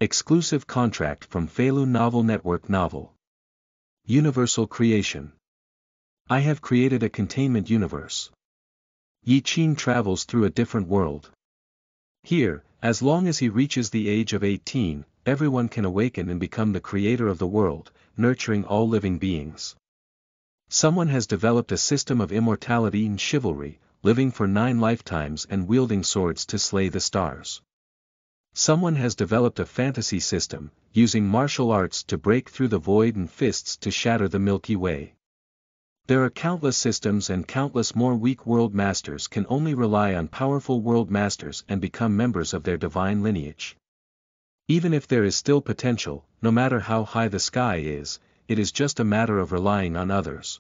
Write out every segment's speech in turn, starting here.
Exclusive contract from Feilu Novel Network Novel. Universal creation. I have created a containment universe. Qing travels through a different world. Here, as long as he reaches the age of 18, everyone can awaken and become the creator of the world, nurturing all living beings. Someone has developed a system of immortality and chivalry, living for 9 lifetimes and wielding swords to slay the stars. Someone has developed a fantasy system, using martial arts to break through the void and fists to shatter the Milky Way. There are countless systems, and countless more weak world masters can only rely on powerful world masters and become members of their divine lineage. Even if there is still potential, no matter how high the sky is, it is just a matter of relying on others.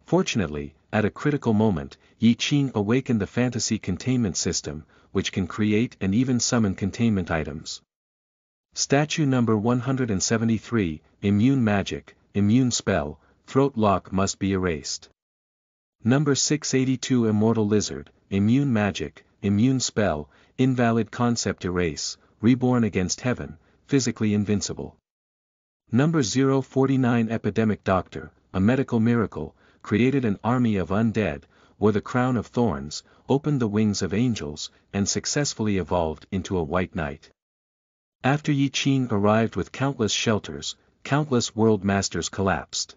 Fortunately, at a critical moment, Qing awakened the fantasy containment system, which can create and even summon containment items. Statue number 173, Immune Magic, Immune Spell, Throat Lock must be erased. Number 682 Immortal Lizard, Immune Magic, Immune Spell, Invalid Concept Erase, Reborn against Heaven, Physically Invincible. Number 049 Epidemic Doctor, a Medical Miracle, created an army of undead, wore the crown of thorns, opened the wings of angels, and successfully evolved into a white knight. After Qing arrived with countless shelters, countless world masters collapsed.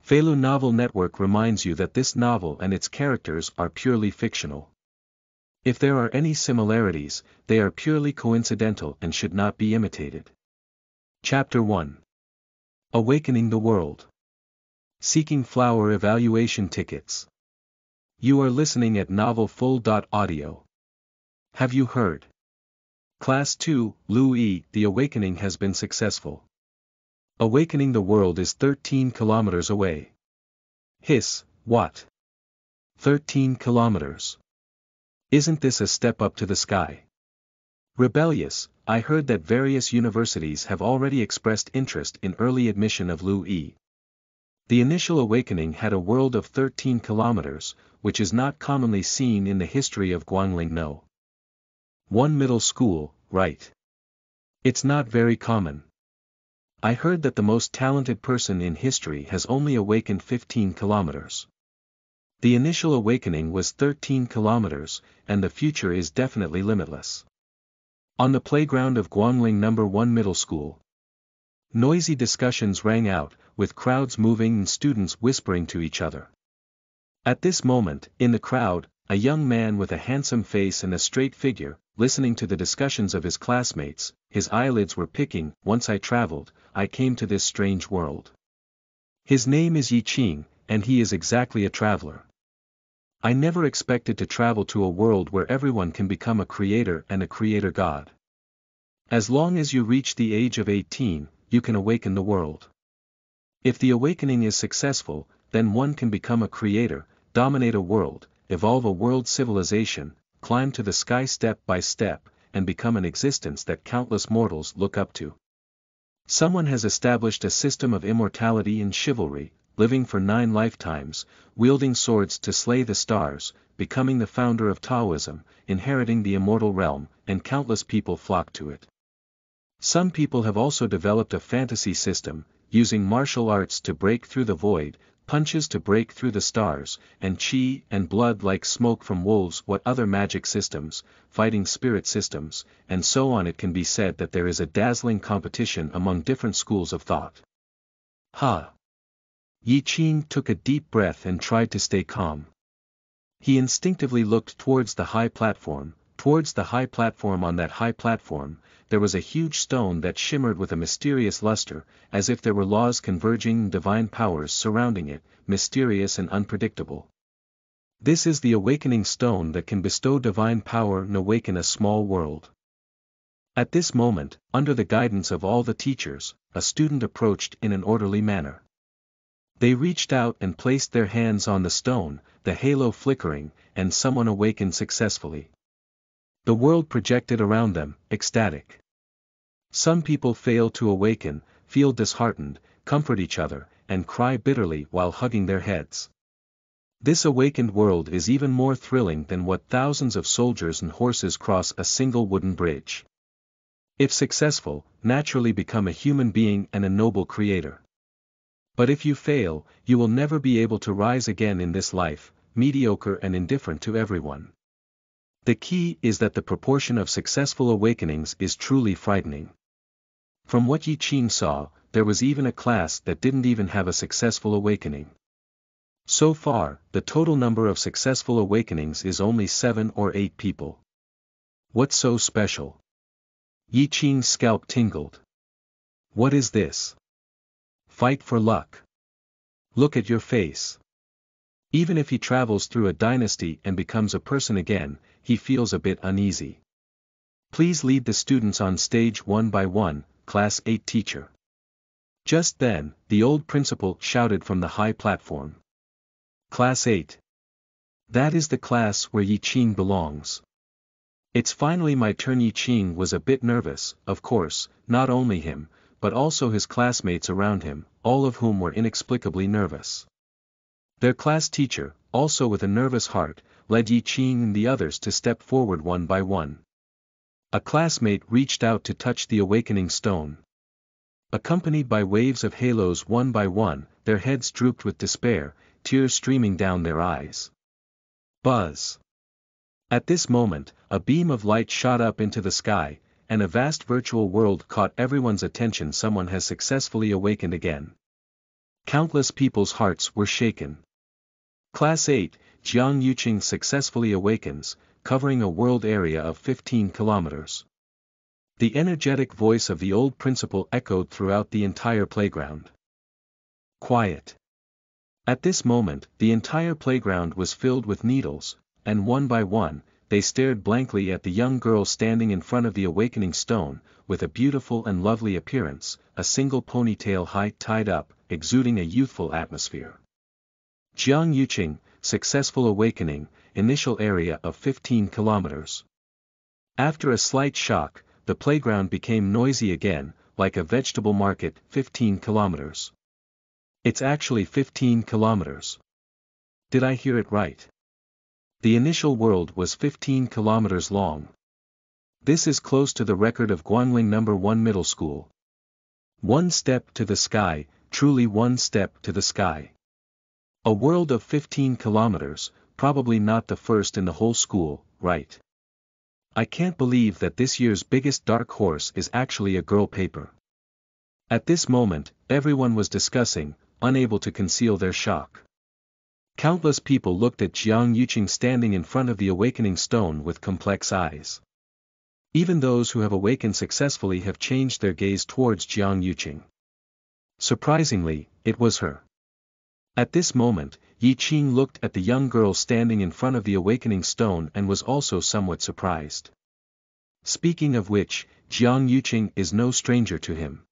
Feilu Novel Network reminds you that this novel and its characters are purely fictional. If there are any similarities, they are purely coincidental and should not be imitated. Chapter 1. Awakening the World. Seeking Flower Evaluation Tickets. You are listening at novelfull.audio. Have you heard? Class 2, Louis, the awakening has been successful. Awakening the world is 13 kilometers away. Hiss, what? 13 kilometers. Isn't this a step up to the sky? Rebellious, I heard that various universities have already expressed interest in early admission of Louis. The initial awakening had a world of 13 kilometers, which is not commonly seen in the history of Guangling No. 1 middle school, right? It's not very common. I heard that the most talented person in history has only awakened 15 kilometers. The initial awakening was 13 kilometers, and the future is definitely limitless. On the playground of Guangling No. 1 middle school, noisy discussions rang out, with crowds moving and students whispering to each other. At this moment, in the crowd, a young man with a handsome face and a straight figure, listening to the discussions of his classmates, his eyelids were picking. Once I traveled, I came to this strange world. His name is Qing, and he is exactly a traveler. I never expected to travel to a world where everyone can become a creator and a creator god. As long as you reach the age of 18, you can awaken the world. If the awakening is successful, then one can become a creator, dominate a world, evolve a world civilization, climb to the sky step by step, and become an existence that countless mortals look up to. Someone has established a system of immortality and chivalry, living for 9 lifetimes, wielding swords to slay the stars, becoming the founder of Taoism, inheriting the immortal realm, and countless people flock to it. Some people have also developed a fantasy system, using martial arts to break through the void, punches to break through the stars, and qi and blood like smoke from wolves. What other magic systems, fighting spirit systems, and so on. It can be said that there is a dazzling competition among different schools of thought. Qing took a deep breath and tried to stay calm. He instinctively looked towards the high platform. On that high platform, there was a huge stone that shimmered with a mysterious luster, as if there were laws converging and divine powers surrounding it, mysterious and unpredictable. This is the awakening stone that can bestow divine power and awaken a small world. At this moment, under the guidance of all the teachers, a student approached in an orderly manner. They reached out and placed their hands on the stone, the halo flickering, and someone awakened successfully. The world projected around them, ecstatic. Some people fail to awaken, feel disheartened, comfort each other, and cry bitterly while hugging their heads. This awakened world is even more thrilling than what thousands of soldiers and horses cross a single wooden bridge. If successful, naturally become a human being and a noble creator. But if you fail, you will never be able to rise again in this life, mediocre and indifferent to everyone. The key is that the proportion of successful awakenings is truly frightening. From what Qing saw, there was even a class that didn't even have a successful awakening. So far, the total number of successful awakenings is only 7 or 8 people. What's so special? Qing's scalp tingled. What is this? Fight for luck. Look at your face. Even if he travels through a dynasty and becomes a person again, he feels a bit uneasy. Please lead the students on stage one by one, Class 8 teacher. Just then, the old principal shouted from the high platform. Class 8. That is the class where Qing belongs. It's finally my turn. Qing was a bit nervous, of course, not only him, but also his classmates around him, all of whom were inexplicably nervous. Their class teacher, also with a nervous heart, led Qing and the others to step forward one by one. A classmate reached out to touch the awakening stone. Accompanied by waves of halos one by one, their heads drooped with despair, tears streaming down their eyes. Buzz. At this moment, a beam of light shot up into the sky, and a vast virtual world caught everyone's attention. Someone has successfully awakened again. Countless people's hearts were shaken. Class 8, Jiang Yuqing successfully awakens, covering a world area of 15 kilometers. The energetic voice of the old principal echoed throughout the entire playground. Quiet. At this moment, the entire playground was filled with needles, and one by one, they stared blankly at the young girl standing in front of the awakening stone, with a beautiful and lovely appearance, a single ponytail tied up, exuding a youthful atmosphere. Jiang Yuqing, successful awakening, initial area of 15 kilometers. After a slight shock, the playground became noisy again, like a vegetable market. 15 kilometers. It's actually 15 kilometers. Did I hear it right? The initial world was 15 kilometers long. This is close to the record of Guangling No. 1 Middle School. One step to the sky, truly one step to the sky. A world of 15 kilometers, probably not the first in the whole school, right? I can't believe that this year's biggest dark horse is actually a girl paper. At this moment, everyone was discussing, unable to conceal their shock. Countless people looked at Jiang Yuqing standing in front of the awakening stone with complex eyes. Even those who have awakened successfully have changed their gaze towards Jiang Yuqing. Surprisingly, it was her. At this moment, Qing looked at the young girl standing in front of the awakening stone and was also somewhat surprised. Speaking of which, Jiang Yuqing is no stranger to him.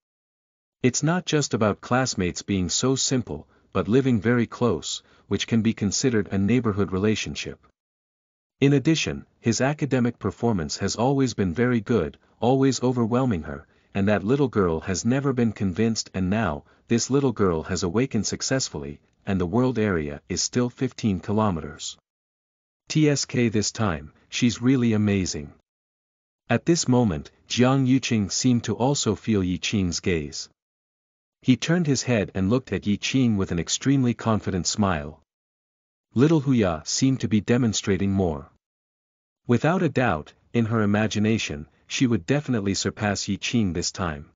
It's not just about classmates being so simple, but living very close, which can be considered a neighborhood relationship. In addition, his academic performance has always been very good, always overwhelming her, and that little girl has never been convinced, and now, this little girl has awakened successfully, and the world area is still 15 kilometers. TSK this time, she's really amazing. At this moment, Jiang Yuqing seemed to also feel Qing's gaze. He turned his head and looked at Qing with an extremely confident smile. Little Huya seemed to be demonstrating more. Without a doubt, in her imagination, she would definitely surpass Qing this time.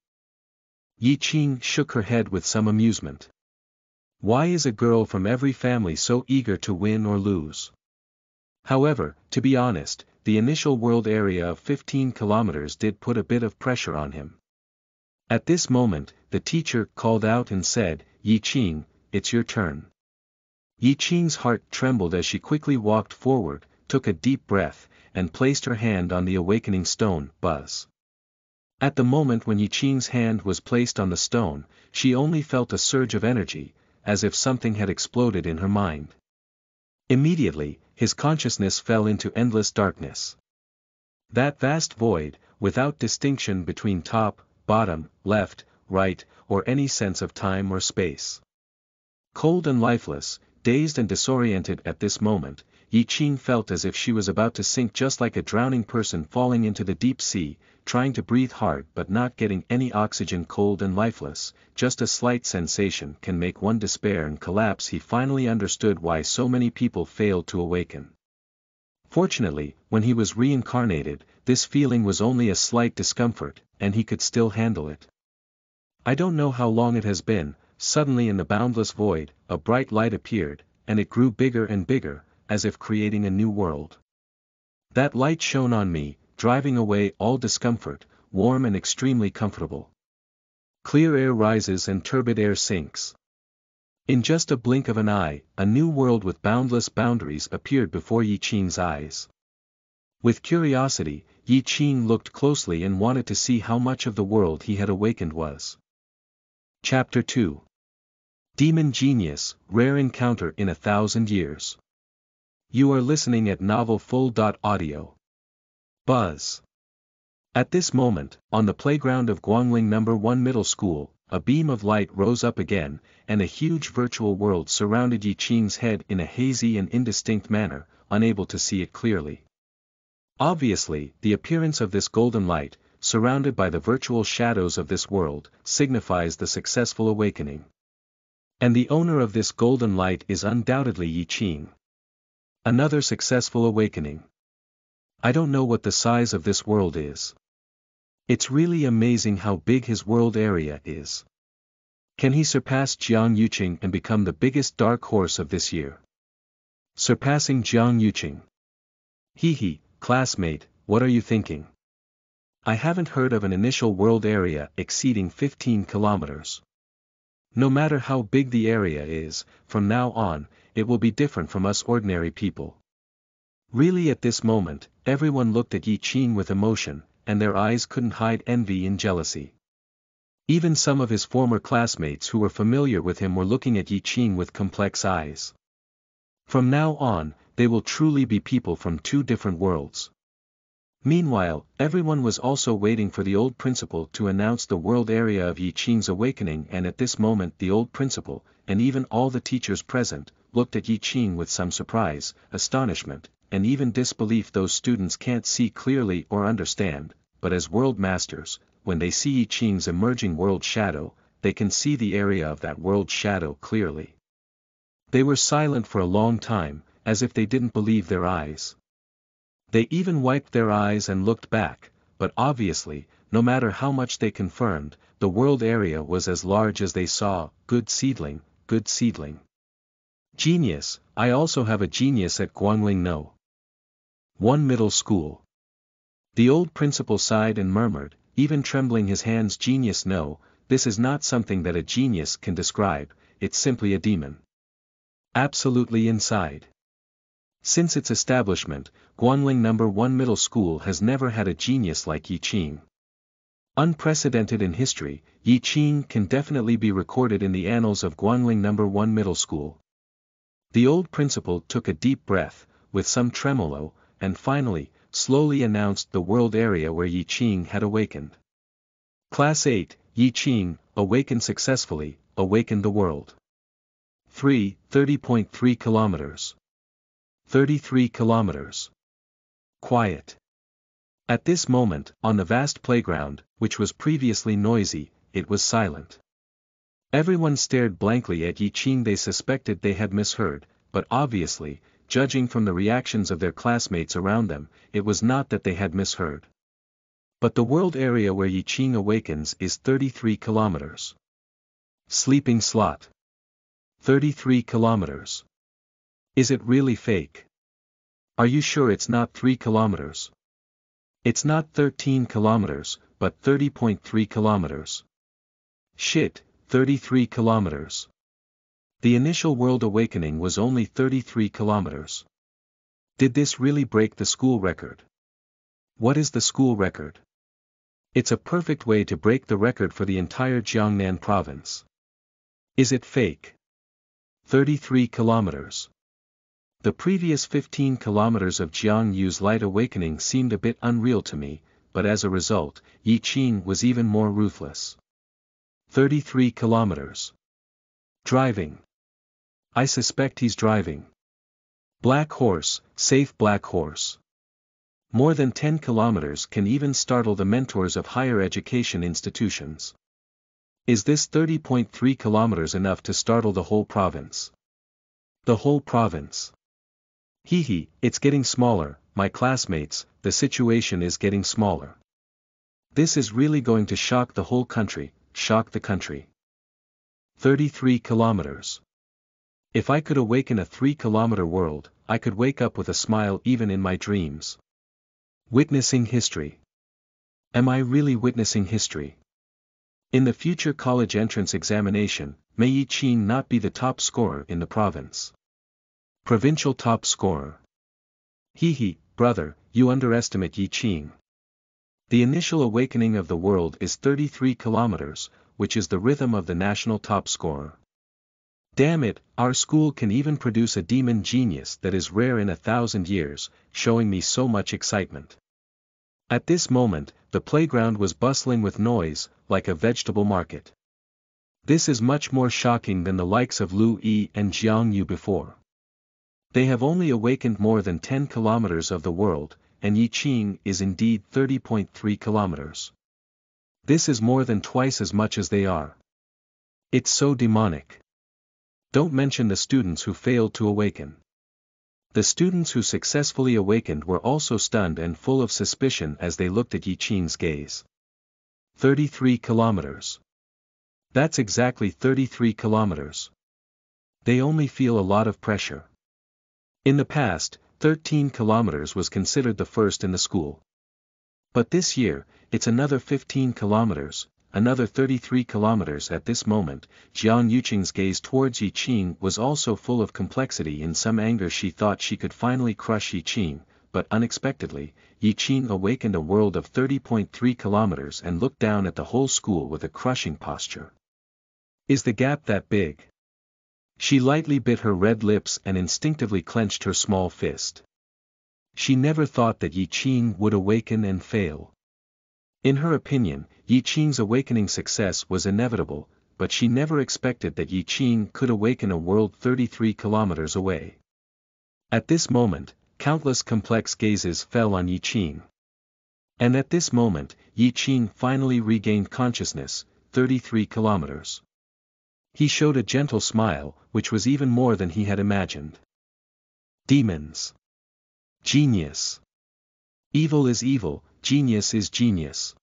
Qing shook her head with some amusement. Why is a girl from every family so eager to win or lose? However, to be honest, the initial world area of 15 kilometers did put a bit of pressure on him. At this moment, the teacher called out and said, Qing, it's your turn. Qing's heart trembled as she quickly walked forward, took a deep breath, and placed her hand on the awakening stone. Buzz. At the moment when Qing's hand was placed on the stone, she only felt a surge of energy, as if something had exploded in her mind. Immediately, his consciousness fell into endless darkness. That vast void, without distinction between top, bottom, left, right, or any sense of time or space. Cold and lifeless, dazed and disoriented at this moment, Yi Qing felt as if she was about to sink, just like a drowning person falling into the deep sea, trying to breathe hard but not getting any oxygen, cold and lifeless. Just a slight sensation can make one despair and collapse. He finally understood why so many people failed to awaken. Fortunately, when he was reincarnated, this feeling was only a slight discomfort, and he could still handle it. I don't know how long it has been. Suddenly in the boundless void, a bright light appeared, and it grew bigger and bigger, as if creating a new world. That light shone on me, driving away all discomfort, warm and extremely comfortable. Clear air rises and turbid air sinks. In just a blink of an eye, a new world with boundless boundaries appeared before Yi Qing's eyes. With curiosity, Yi Qing looked closely and wanted to see how much of the world he had awakened was. Chapter 2. Demon Genius, Rare Encounter in 1,000 Years. You are listening at novelfull.audio. Buzz. At this moment, on the playground of Guangling No. 1 Middle School, a beam of light rose up again, and a huge virtual world surrounded Yi Qing's head in a hazy and indistinct manner, unable to see it clearly. Obviously, the appearance of this golden light, surrounded by the virtual shadows of this world, signifies the successful awakening. And the owner of this golden light is undoubtedly Yi Qing. Another successful awakening. I don't know what the size of this world is. It's really amazing how big his world area is. Can he surpass Jiang Yuqing and become the biggest dark horse of this year? Surpassing Jiang Yuqing. Hehe, classmate, what are you thinking? I haven't heard of an initial world area exceeding 15 kilometers. No matter how big the area is, from now on, it will be different from us ordinary people. Really, at this moment, everyone looked at Yi Qing with emotion, and their eyes couldn't hide envy and jealousy. Even some of his former classmates who were familiar with him were looking at Yi Qing with complex eyes. From now on, they will truly be people from two different worlds. Meanwhile, everyone was also waiting for the old principal to announce the world area of Yi Qing's awakening, and at this moment the old principal, and even all the teachers present, looked at Yi Qing with some surprise, astonishment, and even disbelief. Those students can't see clearly or understand, but as world masters, when they see Yi Qing's emerging world shadow, they can see the area of that world shadow clearly. They were silent for a long time, as if they didn't believe their eyes. They even wiped their eyes and looked back, but obviously, no matter how much they confirmed, the world area was as large as they saw. Good seedling, good seedling. Genius. I also have a genius at Guangling No. 1 Middle School. The old principal sighed and murmured, even trembling his hands, genius? No, this is not something that a genius can describe, it's simply a demon. Absolutely inside. Since its establishment, Guangling No. 1 Middle School has never had a genius like Yi Qing. Unprecedented in history, Yi Qing can definitely be recorded in the annals of Guangling No. 1 Middle School. The old principal took a deep breath, with some tremolo, and finally, slowly announced the world area where Yi Qing had awakened. Class 8, Yi Qing, awakened successfully, awakened the world. 30.3 kilometers. 33 kilometers. Quiet. At this moment, on the vast playground, which was previously noisy, it was silent. Everyone stared blankly at Yi Qing. They suspected they had misheard, but obviously, judging from the reactions of their classmates around them, it was not that they had misheard. But the world area where Yi Qing awakens is 33 kilometers. Sleeping slot. 33 kilometers. Is it really fake? Are you sure it's not 3 kilometers? It's not 13 kilometers, but 30.3 kilometers. Shit, 33 kilometers. The initial world awakening was only 33 kilometers. Did this really break the school record? What is the school record? It's a perfect way to break the record for the entire Jiangnan province. Is it fake? 33 kilometers. The previous 15 kilometers of Jiang Yu's light awakening seemed a bit unreal to me, but as a result, Yi Qing was even more ruthless. 33 kilometers. Driving. I suspect he's driving. Black horse, safe black horse. More than 10 kilometers can even startle the mentors of higher education institutions. Is this 30.3 kilometers enough to startle the whole province? The whole province. Hehe, it's getting smaller, my classmates, the situation is getting smaller. This is really going to shock the whole country, shock the country. 33 kilometers. If I could awaken a 3-kilometer world, I could wake up with a smile even in my dreams. Witnessing history. Am I really witnessing history? In the future college entrance examination, may Qing not be the top scorer in the province. Provincial top scorer. Hehe, brother, you underestimate Qing. The initial awakening of the world is 33 kilometers, which is the rhythm of the national top scorer. Damn it, our school can even produce a demon genius that is rare in 1,000 years, showing me so much excitement. At this moment, the playground was bustling with noise, like a vegetable market. This is much more shocking than the likes of Lu Yi and Jiang Yu before. They have only awakened more than 10 kilometers of the world, and Qing is indeed 30.3 kilometers. This is more than twice as much as they are. It's so demonic. Don't mention the students who failed to awaken. The students who successfully awakened were also stunned and full of suspicion as they looked at Qing's gaze. 33 kilometers. That's exactly 33 kilometers. They only feel a lot of pressure. In the past, 13 kilometers was considered the first in the school. But this year, it's another 15 kilometers, another 33 kilometers at this moment. Jiang Yuqing's gaze towards Qing was also full of complexity. In some anger she thought she could finally crush Qing, but unexpectedly, Qing awakened a world of 30.3 kilometers and looked down at the whole school with a crushing posture. Is the gap that big? She lightly bit her red lips and instinctively clenched her small fist. She never thought that Qing would awaken and fail. In her opinion, Qing's awakening success was inevitable, but she never expected that Qing could awaken a world 33 kilometers away. At this moment, countless complex gazes fell on Qing. And at this moment, Qing finally regained consciousness, 33 kilometers. He showed a gentle smile, which was even more than he had imagined. Demons. Genius. Evil is evil, genius is genius.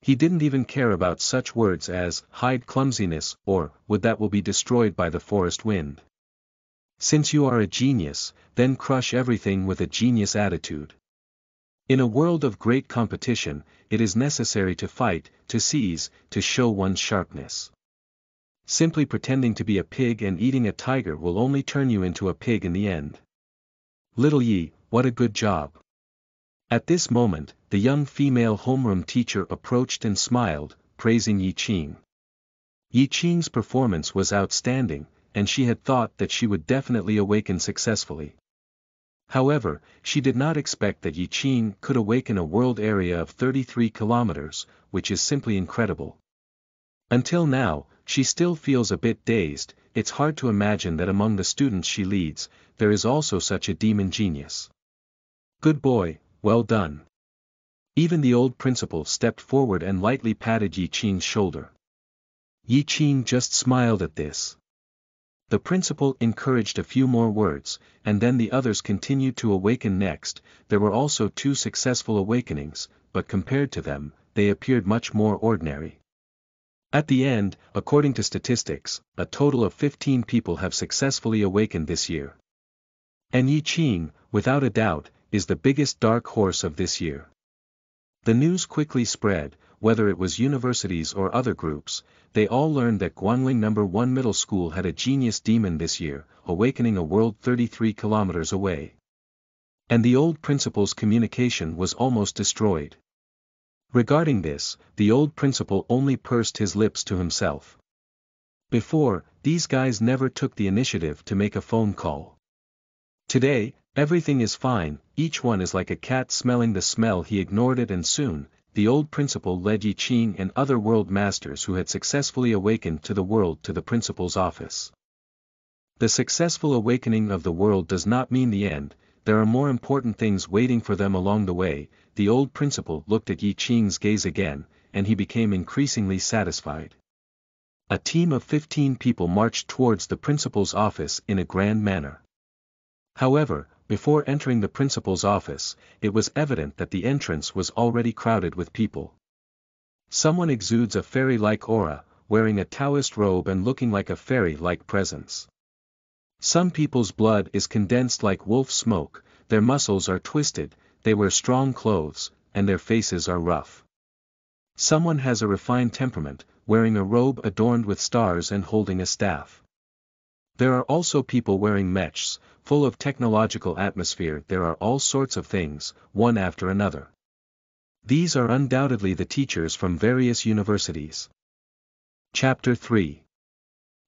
He didn't even care about such words as hide clumsiness or would that will be destroyed by the forest wind. Since you are a genius, then crush everything with a genius attitude. In a world of great competition, it is necessary to fight, to seize, to show one's sharpness. Simply pretending to be a pig and eating a tiger will only turn you into a pig in the end. Little Yi, what a good job. At this moment, the young female homeroom teacher approached and smiled, praising Qing. Qing's performance was outstanding, and she had thought that she would definitely awaken successfully. However, she did not expect that Qing could awaken a world area of 33 kilometers, which is simply incredible. Until now, she still feels a bit dazed. It's hard to imagine that among the students she leads, there is also such a demon genius. Good boy, well done. Even the old principal stepped forward and lightly patted Qing's shoulder. Qing just smiled at this. The principal encouraged a few more words, and then the others continued to awaken next. There were also 2 successful awakenings, but compared to them, they appeared much more ordinary. At the end, according to statistics, a total of 15 people have successfully awakened this year. And Qing, without a doubt, is the biggest dark horse of this year. The news quickly spread, whether it was universities or other groups, they all learned that Guangling No. 1 Middle School had a genius demon this year, awakening a world 33 kilometers away. And the old principal's communication was almost destroyed. Regarding this, the old principal only pursed his lips to himself. Before, these guys never took the initiative to make a phone call. Today, everything is fine, each one is like a cat smelling the smell. He ignored it, and soon, the old principal led Qing and other world masters who had successfully awakened to the world to the principal's office. The successful awakening of the world does not mean the end, there are more important things waiting for them along the way. The old principal looked at Yi Qing's gaze again, and he became increasingly satisfied. A team of 15 people marched towards the principal's office in a grand manner. However, before entering the principal's office, it was evident that the entrance was already crowded with people. Someone exudes a fairy-like aura, wearing a Taoist robe and looking like a fairy-like presence. Some people's blood is condensed like wolf smoke, their muscles are twisted, they wear strong clothes, and their faces are rough. Someone has a refined temperament, wearing a robe adorned with stars and holding a staff. There are also people wearing mechs, full of technological atmosphere. There are all sorts of things, one after another. These are undoubtedly the teachers from various universities. Chapter 3.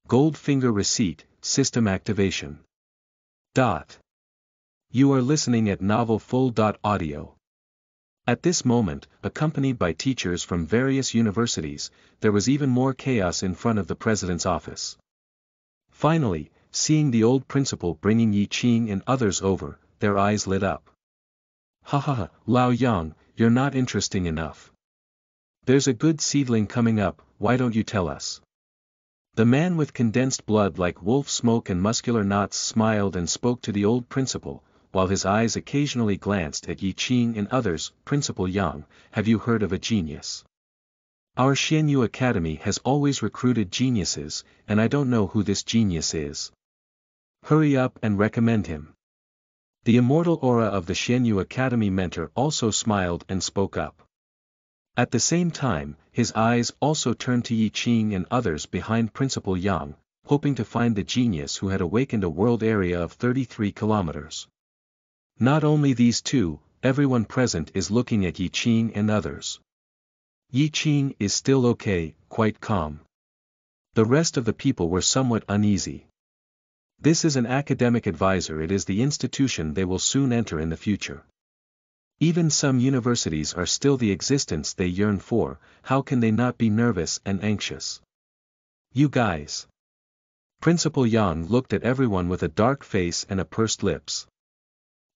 Goldfinger Receipt, System Activation. You are listening at novelfull.audio. At this moment, accompanied by teachers from various universities, there was even more chaos in front of the president's office. Finally, seeing the old principal bringing Yi Qing and others over, their eyes lit up. Ha ha ha, Lao Yang, you're not interesting enough. There's a good seedling coming up, why don't you tell us? The man with condensed blood like wolf smoke and muscular knots smiled and spoke to the old principal, while his eyes occasionally glanced at Yi Qing and others. Principal Yang, have you heard of a genius? Our Xianyu Academy has always recruited geniuses, and I don't know who this genius is. Hurry up and recommend him. The immortal aura of the Xianyu Academy mentor also smiled and spoke up. At the same time, his eyes also turned to Yi Qing and others behind Principal Yang, hoping to find the genius who had awakened a world area of 33 kilometers. Not only these two, everyone present is looking at Yi Qing and others. Yi Qing is still okay, quite calm. The rest of the people were somewhat uneasy. This is an academic advisor, it is the institution they will soon enter in the future. Even some universities are still the existence they yearn for, how can they not be nervous and anxious? You guys. Principal Yang looked at everyone with a dark face and a pursed lips.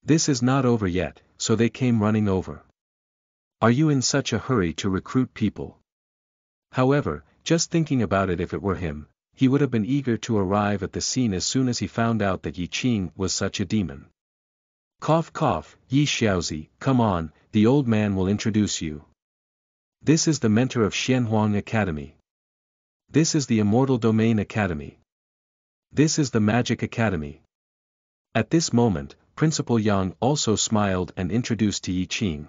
This is not over yet, so they came running over. Are you in such a hurry to recruit people? However, just thinking about it, if it were him, he would have been eager to arrive at the scene as soon as he found out that Yi Qing was such a demon. Cough cough, Yi Xiaozi, come on, the old man will introduce you. This is the mentor of Xianhuang Academy. This is the Immortal Domain Academy. This is the Magic Academy. At this moment, Principal Yang also smiled and introduced to Yi Qing.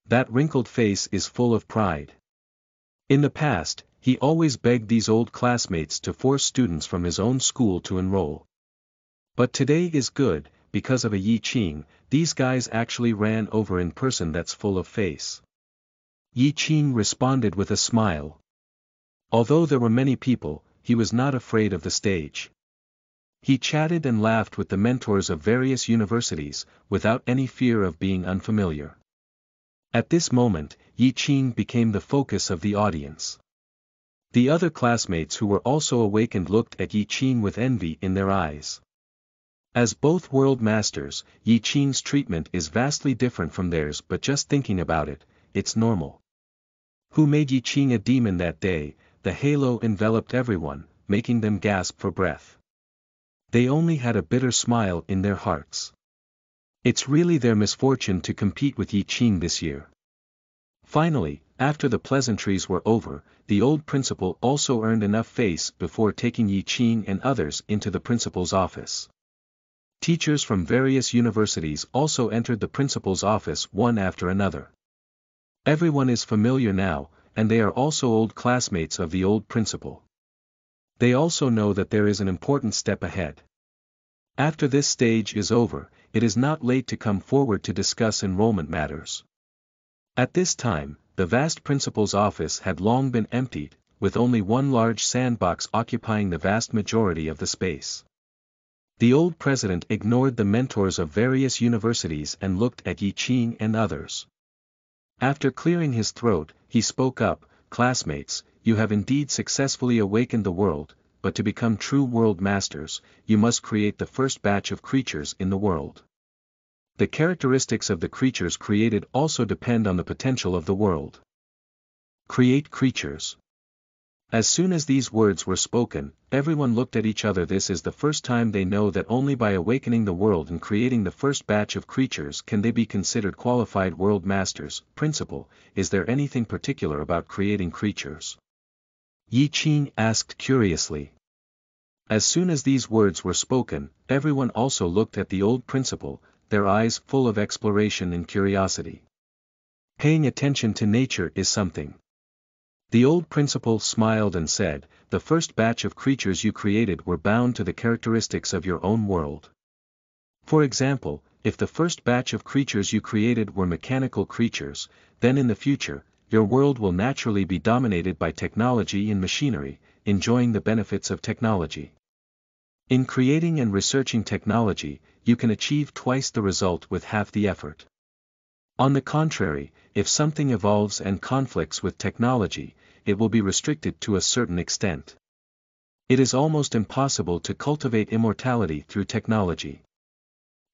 That wrinkled face is full of pride. In the past, he always begged these old classmates to force students from his own school to enroll. But today is good, because of a Yi Qing, these guys actually ran over in person. That's full of face. Yi Qing responded with a smile. Although there were many people, he was not afraid of the stage. He chatted and laughed with the mentors of various universities, without any fear of being unfamiliar. At this moment, Yi Qing became the focus of the audience. The other classmates who were also awakened looked at Yi Qing with envy in their eyes. As both world masters, Yi Qing's treatment is vastly different from theirs, but just thinking about it, it's normal. Who made Yi Qing a demon that day? The halo enveloped everyone, making them gasp for breath. They only had a bitter smile in their hearts. It's really their misfortune to compete with Yi Qing this year. Finally, after the pleasantries were over, the old principal also earned enough face before taking Yi Qing and others into the principal's office. Teachers from various universities also entered the principal's office one after another. Everyone is familiar now, and they are also old classmates of the old principal. They also know that there is an important step ahead. After this stage is over, it is not late to come forward to discuss enrollment matters. At this time, the vast principal's office had long been emptied, with only one large sandbox occupying the vast majority of the space. The old president ignored the mentors of various universities and looked at Yi Qing and others. After clearing his throat, he spoke up, classmates, you have indeed successfully awakened the world, but to become true world masters, you must create the first batch of creatures in the world. The characteristics of the creatures created also depend on the potential of the world. Create creatures. As soon as these words were spoken, everyone looked at each other. This is the first time they know that only by awakening the world and creating the first batch of creatures can they be considered qualified world masters. Principal, is there anything particular about creating creatures? Qing asked curiously. As soon as these words were spoken, everyone also looked at the old principal, their eyes full of exploration and curiosity. Paying attention to nature is something. The old principal smiled and said, the first batch of creatures you created were bound to the characteristics of your own world. For example, if the first batch of creatures you created were mechanical creatures, then in the future, your world will naturally be dominated by technology and machinery, enjoying the benefits of technology. In creating and researching technology, you can achieve twice the result with half the effort. On the contrary, if something evolves and conflicts with technology, it will be restricted to a certain extent. It is almost impossible to cultivate immortality through technology.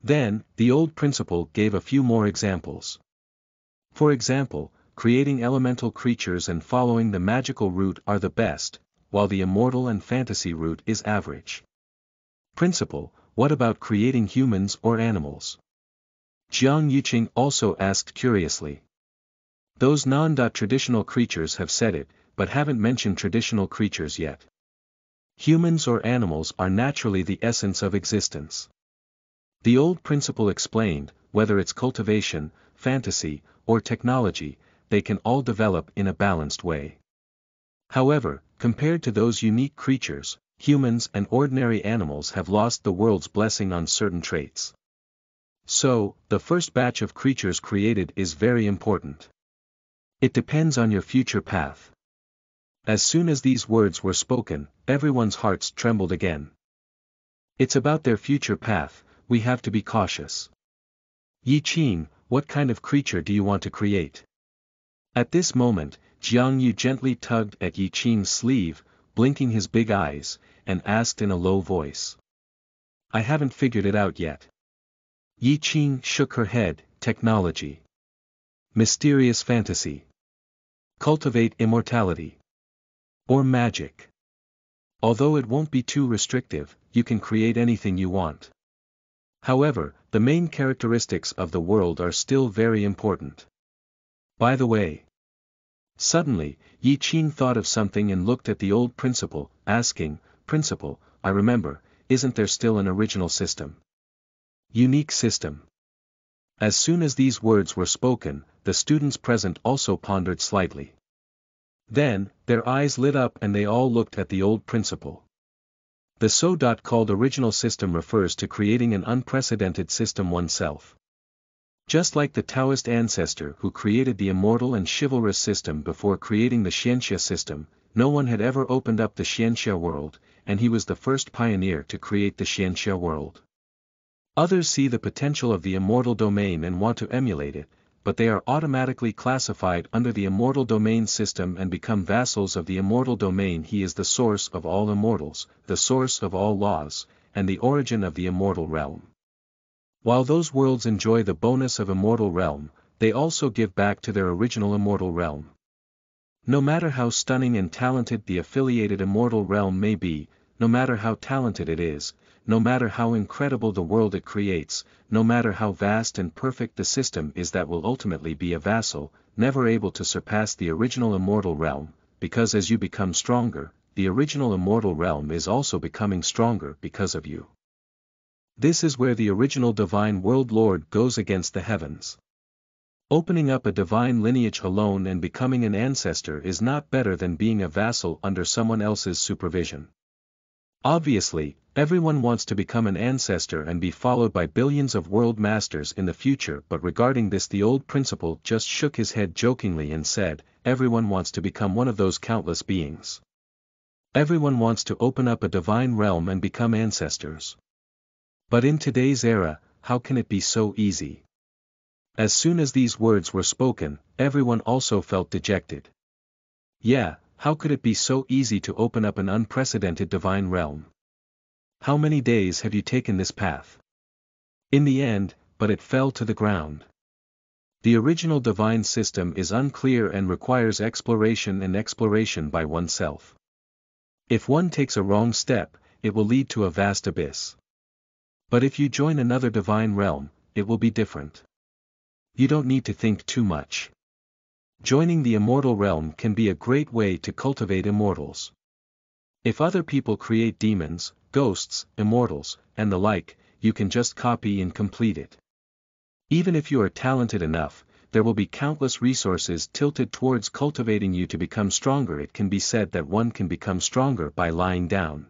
Then, the old principal gave a few more examples. For example, creating elemental creatures and following the magical route are the best, while the immortal and fantasy route is average. Principal, what about creating humans or animals? Jiang Yuqing also asked curiously. Those non-traditional creatures have said it, but haven't mentioned traditional creatures yet. Humans or animals are naturally the essence of existence. The old principle explained, whether it's cultivation, fantasy, or technology, they can all develop in a balanced way. However, compared to those unique creatures, humans and ordinary animals have lost the world's blessing on certain traits. So, the first batch of creatures created is very important. It depends on your future path. As soon as these words were spoken, everyone's hearts trembled again. It's about their future path, we have to be cautious. Qing, what kind of creature do you want to create? At this moment, Jiang Yu gently tugged at Qing's sleeve, blinking his big eyes, and asked in a low voice. I haven't figured it out yet. Qing shook her head, technology. Mysterious fantasy. Cultivate immortality. Or magic. Although it won't be too restrictive, you can create anything you want. However, the main characteristics of the world are still very important. By the way. Suddenly, Qing thought of something and looked at the old principal, asking, Principal, I remember, isn't there still an original system? Unique system. As soon as these words were spoken, the students present also pondered slightly. Then, their eyes lit up and they all looked at the old principal. The so-called original system refers to creating an unprecedented system oneself. Just like the Taoist ancestor who created the immortal and chivalrous system before creating the Xianxia system, no one had ever opened up the Xianxia world, and he was the first pioneer to create the Xianxia world. Others see the potential of the immortal domain and want to emulate it, but they are automatically classified under the immortal domain system and become vassals of the immortal domain. He is the source of all immortals, the source of all laws, and the origin of the immortal realm. While those worlds enjoy the bonus of immortal realm, they also give back to their original immortal realm. No matter how stunning and talented the affiliated immortal realm may be, no matter how talented it is, no matter how incredible the world it creates, no matter how vast and perfect the system is, that will ultimately be a vassal, never able to surpass the original immortal realm, because as you become stronger, the original immortal realm is also becoming stronger because of you. This is where the original divine world lord goes against the heavens. Opening up a divine lineage alone and becoming an ancestor is not better than being a vassal under someone else's supervision. Obviously, everyone wants to become an ancestor and be followed by billions of world masters in the future, but regarding this the old principal just shook his head jokingly and said, everyone wants to become one of those countless beings. Everyone wants to open up a divine realm and become ancestors. But in today's era, how can it be so easy? As soon as these words were spoken, everyone also felt dejected. Yeah, how could it be so easy to open up an unprecedented divine realm? How many days have you taken this path? In the end, but it fell to the ground. The original divine system is unclear and requires exploration by oneself. If one takes a wrong step, it will lead to a vast abyss. But if you join another divine realm, it will be different. You don't need to think too much. Joining the immortal realm can be a great way to cultivate immortals. If other people create demons, ghosts, immortals, and the like, you can just copy and complete it. Even if you are talented enough, there will be countless resources tilted towards cultivating you to become stronger. It can be said that one can become stronger by lying down.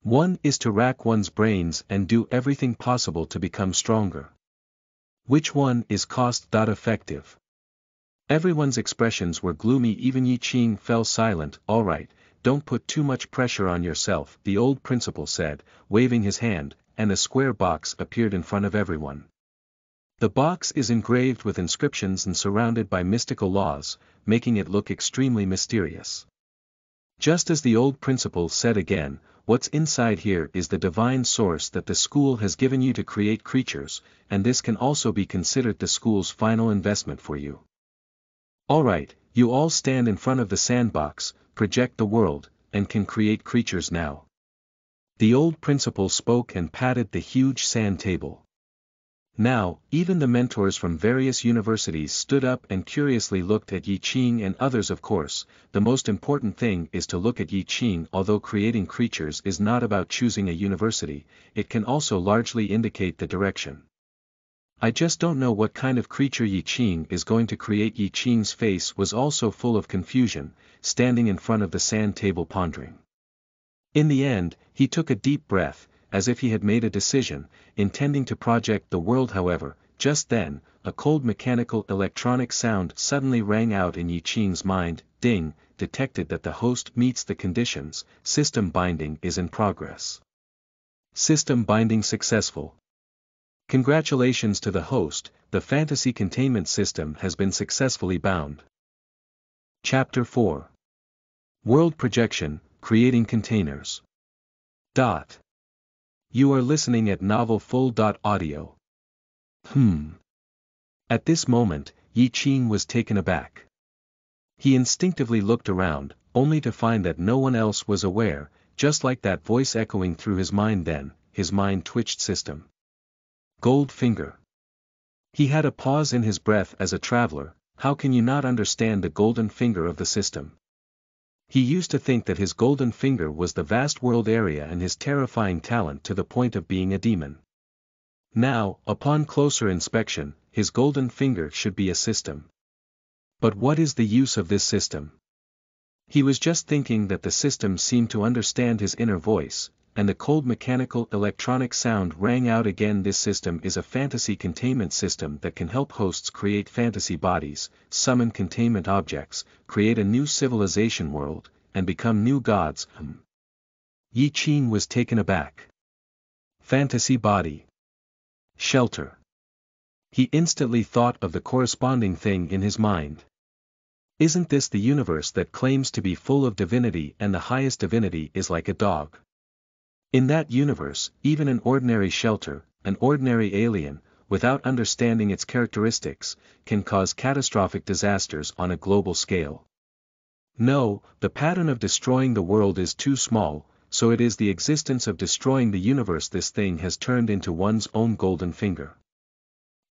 One is to rack one's brains and do everything possible to become stronger. Which one is cost-effective? Everyone's expressions were gloomy. Even Qing fell silent. All right, don't put too much pressure on yourself, the old principal said, waving his hand, and a square box appeared in front of everyone. The box is engraved with inscriptions and surrounded by mystical laws, making it look extremely mysterious. Just as the old principal said again, what's inside here is the divine source that the school has given you to create creatures, and this can also be considered the school's final investment for you. Alright, you all stand in front of the sandbox, project the world, and can create creatures now. The old principal spoke and patted the huge sand table. Now, even the mentors from various universities stood up and curiously looked at Qing and others. Of course, the most important thing is to look at Qing. Although creating creatures is not about choosing a university, it can also largely indicate the direction. I just don't know what kind of creature Qing is going to create. Qing's face was also full of confusion, standing in front of the sand table pondering. In the end, he took a deep breath, as if he had made a decision, intending to project the world. However, just then, a cold mechanical electronic sound suddenly rang out in Qing's mind. Ding, detected that the host meets the conditions, system binding is in progress. System binding successful. Congratulations to the host, the fantasy containment system has been successfully bound. Chapter 4. World Projection, Creating Containers. You are listening at novelfull.audio. At this moment, Qing was taken aback. He instinctively looked around, only to find that no one else was aware, just like that voice echoing through his mind. Then, his mind twitched. System. Gold finger. He had a pause in his breath. As a traveler, how can you not understand the golden finger of the system? He used to think that his golden finger was the vast world area and his terrifying talent to the point of being a demon. Now, upon closer inspection, his golden finger should be a system. But what is the use of this system? He was just thinking that the system seemed to understand his inner voice, and the cold mechanical electronic sound rang out again. This system is a fantasy containment system that can help hosts create fantasy bodies, summon containment objects, create a new civilization world, and become new gods. Qing was taken aback. Fantasy body. Shelter. He instantly thought of the corresponding thing in his mind. Isn't this the universe that claims to be full of divinity, and the highest divinity is like a dog? In that universe, even an ordinary shelter, an ordinary alien, without understanding its characteristics, can cause catastrophic disasters on a global scale. No, the pattern of destroying the world is too small, so it is the existence of destroying the universe this thing has turned into one's own golden finger.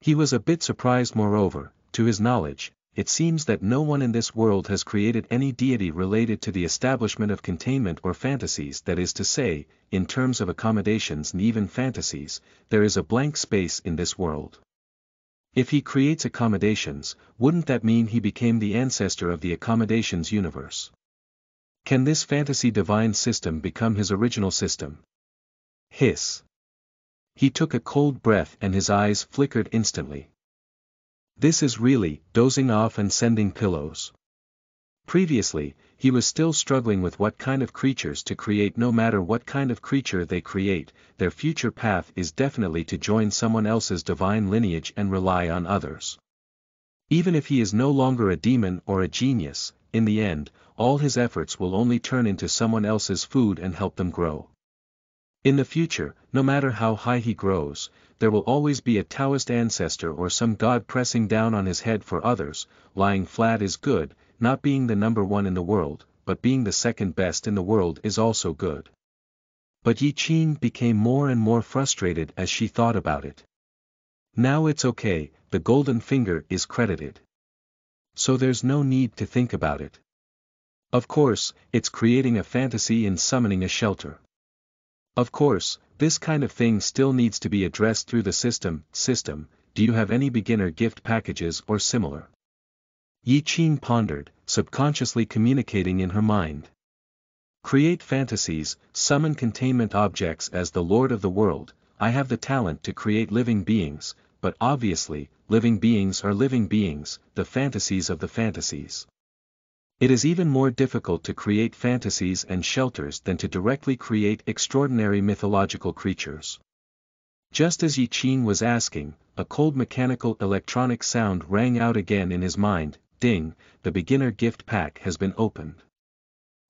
He was a bit surprised. Moreover, to his knowledge, it seems that no one in this world has created any deity related to the establishment of containment or fantasies. That is to say, in terms of accommodations and even fantasies, there is a blank space in this world. If he creates accommodations, wouldn't that mean he became the ancestor of the accommodations universe? Can this fantasy divine system become his original system? Hiss. He took a cold breath and his eyes flickered instantly. This is really dozing off and sending pillows. Previously, he was still struggling with what kind of creatures to create. No matter what kind of creature they create, their future path is definitely to join someone else's divine lineage and rely on others. Even if he is no longer a demon or a genius, in the end, all his efforts will only turn into someone else's food and help them grow. In the future, no matter how high he grows, there will always be a Taoist ancestor or some god pressing down on his head for others. Lying flat is good, not being the number one in the world, but being the second best in the world is also good. But Yi Qing became more and more frustrated as she thought about it. Now it's okay, the golden finger is credited. So there's no need to think about it. Of course, it's creating a fantasy in summoning a shelter. Of course, this kind of thing still needs to be addressed through the system. Do you have any beginner gift packages or similar? Yi Qing pondered, subconsciously communicating in her mind. Create fantasies, summon containment objects as the Lord of the world. I have the talent to create living beings, but obviously, living beings are living beings, the fantasies of the fantasies. It is even more difficult to create fantasies and shelters than to directly create extraordinary mythological creatures. Just as Yi Qing was asking, a cold mechanical electronic sound rang out again in his mind. Ding, the beginner gift pack has been opened.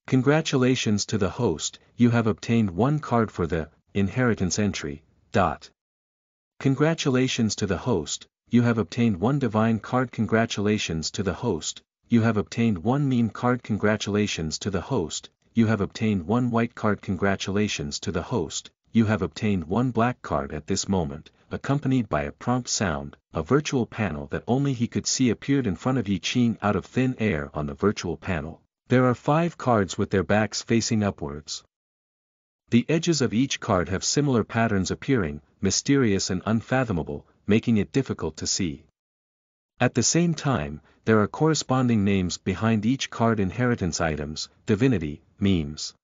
Congratulations to the host, you have obtained one card for the inheritance entry. Congratulations to the host, you have obtained one divine card. Congratulations to the host, you have obtained one meme card. Congratulations to the host, you have obtained one white card. Congratulations to the host, you have obtained one black card. At this moment, accompanied by a prompt sound, a virtual panel that only he could see appeared in front of Yi Qing out of thin air. On the virtual panel, there are 5 cards with their backs facing upwards. The edges of each card have similar patterns appearing, mysterious and unfathomable, making it difficult to see. At the same time, there are corresponding names behind each card: inheritance items, divinity, memes.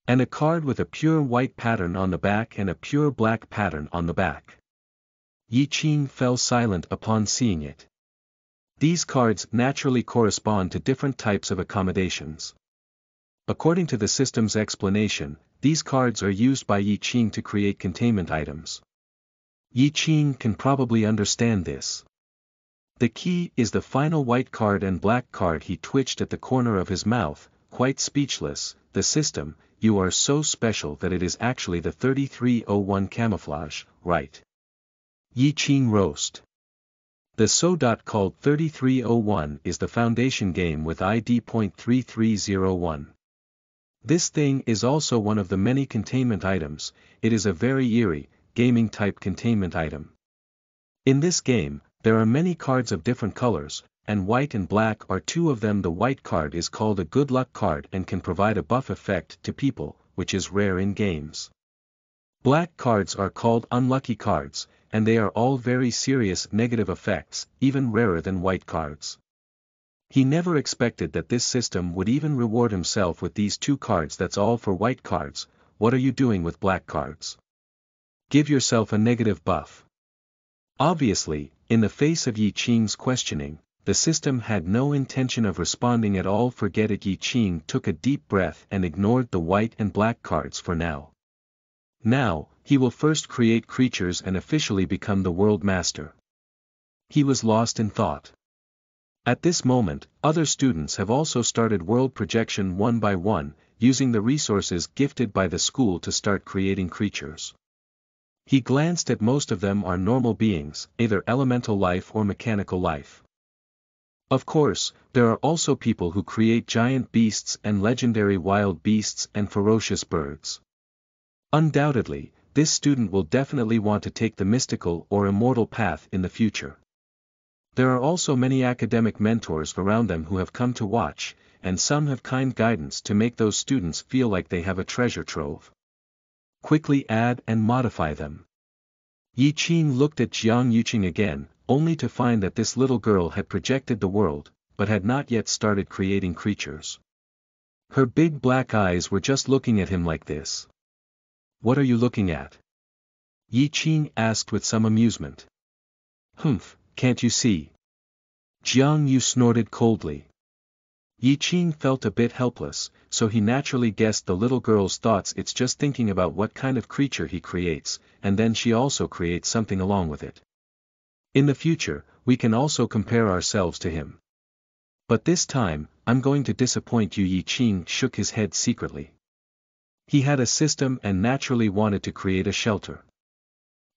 And a card with a pure white pattern on the back and a pure black pattern on the back. Yi Qing fell silent upon seeing it. These cards naturally correspond to different types of accommodations. According to the system's explanation, these cards are used by Yi Qing to create containment items. Yi Qing can probably understand this. The key is the final white card and black card. He twitched at the corner of his mouth, quite speechless. The system, you are so special that it is actually the 3301 camouflage, right? Yi Qing roast. The called 3301 is the foundation game with ID .3301. This thing is also one of the many containment items. It is a very eerie, gaming type containment item. In this game, there are many cards of different colors, and white and black are 2 of them. The white card is called a good luck card and can provide a buff effect to people, which is rare in games. Black cards are called unlucky cards, and they are all very serious negative effects, even rarer than white cards. He never expected that this system would even reward himself with these 2 cards. That's all for white cards. What are you doing with black cards? Give yourself a negative buff. Obviously, in the face of Yi Qing's questioning, the system had no intention of responding at all. Forget it. Yi Qing took a deep breath and ignored the white and black cards for now. Now, he will first create creatures and officially become the world master. He was lost in thought. At this moment, other students have also started world projection one by one, using the resources gifted by the school to start creating creatures. He glanced at most of them are normal beings, either elemental life or mechanical life. Of course, there are also people who create giant beasts and legendary wild beasts and ferocious birds. Undoubtedly, this student will definitely want to take the mystical or immortal path in the future. There are also many academic mentors around them who have come to watch, and some have kind guidance to make those students feel like they have a treasure trove. Quickly add and modify them. Yi Qing looked at Jiang Yuqing again, only to find that this little girl had projected the world, but had not yet started creating creatures. Her big black eyes were just looking at him like this. What are you looking at? Yi Qing asked with some amusement. Humph, can't you see? Jiang Yu snorted coldly. Yi Qing felt a bit helpless, so he naturally guessed the little girl's thoughts. It's just thinking about what kind of creature he creates, and then she also creates something along with it. In the future, we can also compare ourselves to him. But this time, I'm going to disappoint you. Qing shook his head secretly. He had a system and naturally wanted to create a shelter.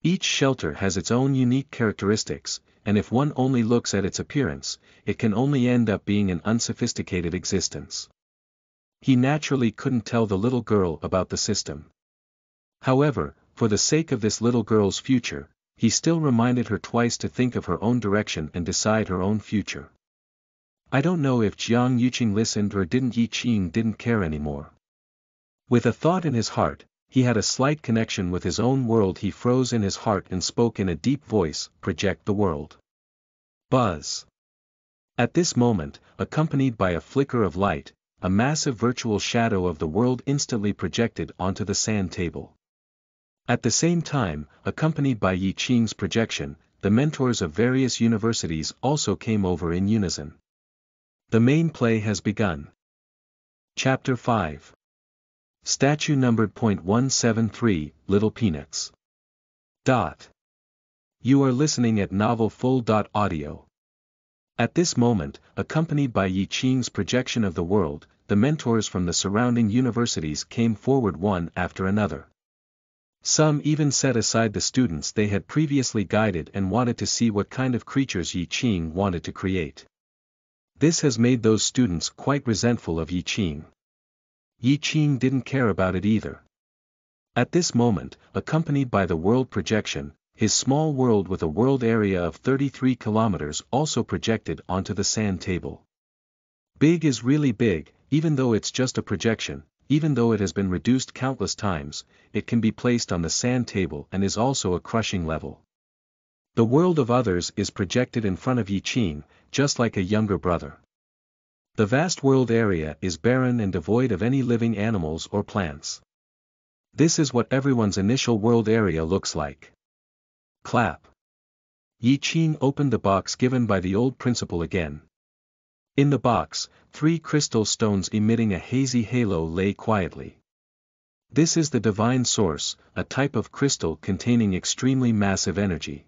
Each shelter has its own unique characteristics, and if one only looks at its appearance, it can only end up being an unsophisticated existence. He naturally couldn't tell the little girl about the system. However, for the sake of this little girl's future, he still reminded her twice to think of her own direction and decide her own future. I don't know if Jiang Yuqing listened or didn't. Qing didn't care anymore. With a thought in his heart, he had a slight connection with his own world. He froze in his heart and spoke in a deep voice, "Project the world." Buzz. At this moment, accompanied by a flicker of light, a massive virtual shadow of the world instantly projected onto the sand table. At the same time, accompanied by Yi Qing's projection, the mentors of various universities also came over in unison. The main play has begun. Chapter 5. Statue numbered .173, Little Peanuts. You are listening at novelfull.audio. At this moment, accompanied by Yi Qing's projection of the world, the mentors from the surrounding universities came forward one after another. Some even set aside the students they had previously guided and wanted to see what kind of creatures Yi Qing wanted to create. This has made those students quite resentful of Yi Qing. Yi Qing didn't care about it either. At this moment, accompanied by the world projection, his small world with a world area of 33 kilometers also projected onto the sand table. Big is really big, even though it's just a projection. Even though it has been reduced countless times, it can be placed on the sand table and is also a crushing level. The world of others is projected in front of Yi Qing, just like a younger brother. The vast world area is barren and devoid of any living animals or plants. This is what everyone's initial world area looks like. Clap. Yi Qing opened the box given by the old principal again. In the box, 3 crystal stones emitting a hazy halo lay quietly. This is the divine source, a type of crystal containing extremely massive energy.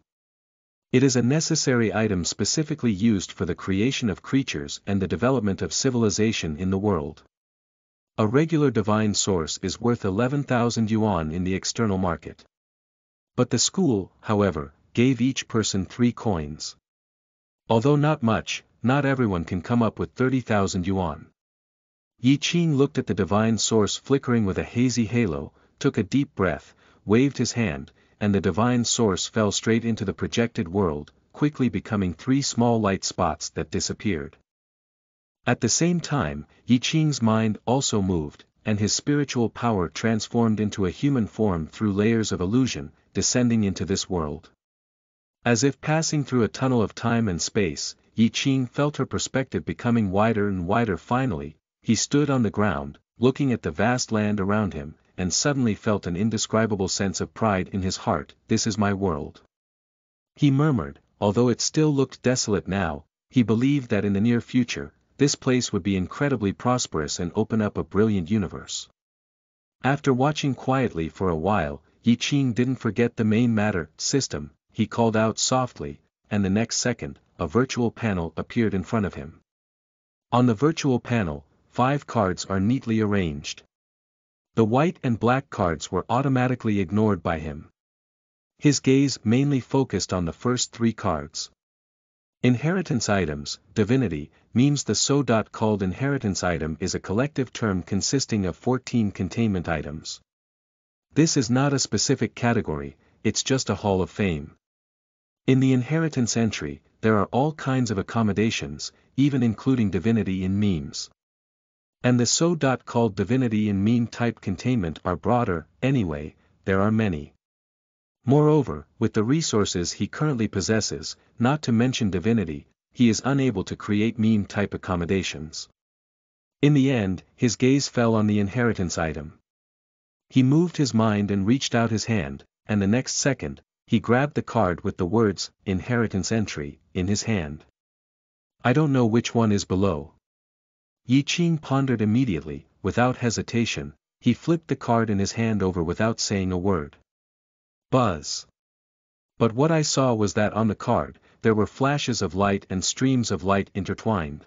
It is a necessary item specifically used for the creation of creatures and the development of civilization in the world. A regular divine source is worth 11,000 yuan in the external market. But the school, however, gave each person 3 coins. Although not much, not everyone can come up with 30,000 yuan. Yi Qing looked at the divine source flickering with a hazy halo, took a deep breath, waved his hand, and the divine source fell straight into the projected world, quickly becoming 3 small light spots that disappeared. At the same time, Yi Qing's mind also moved, and his spiritual power transformed into a human form through layers of illusion, descending into this world. As if passing through a tunnel of time and space, Yi Qing felt her perspective becoming wider and wider. Finally, he stood on the ground, looking at the vast land around him, and suddenly felt an indescribable sense of pride in his heart. "This is my world," he murmured. Although it still looked desolate now, he believed that in the near future, this place would be incredibly prosperous and open up a brilliant universe. After watching quietly for a while, Yi Qing didn't forget the main matter, system. He called out softly, and the next second, a virtual panel appeared in front of him. On the virtual panel, 5 cards are neatly arranged. The white and black cards were automatically ignored by him. His gaze mainly focused on the first 3 cards. Inheritance items, divinity, means the so-called inheritance item is a collective term consisting of 14 containment items. This is not a specific category, it's just a hall of fame. In the inheritance entry, there are all kinds of accommodations, even including divinity in memes. And the so-called divinity in meme type containment are broader. Anyway, there are many. Moreover, with the resources he currently possesses, not to mention divinity, he is unable to create meme type accommodations. In the end, his gaze fell on the inheritance item. He moved his mind and reached out his hand, and the next second, he grabbed the card with the words, "Inheritance Entry," in his hand. I don't know which one is below. Yi Qing pondered immediately, without hesitation, he flipped the card in his hand over without saying a word. Buzz. But what I saw was that on the card, there were flashes of light and streams of light intertwined.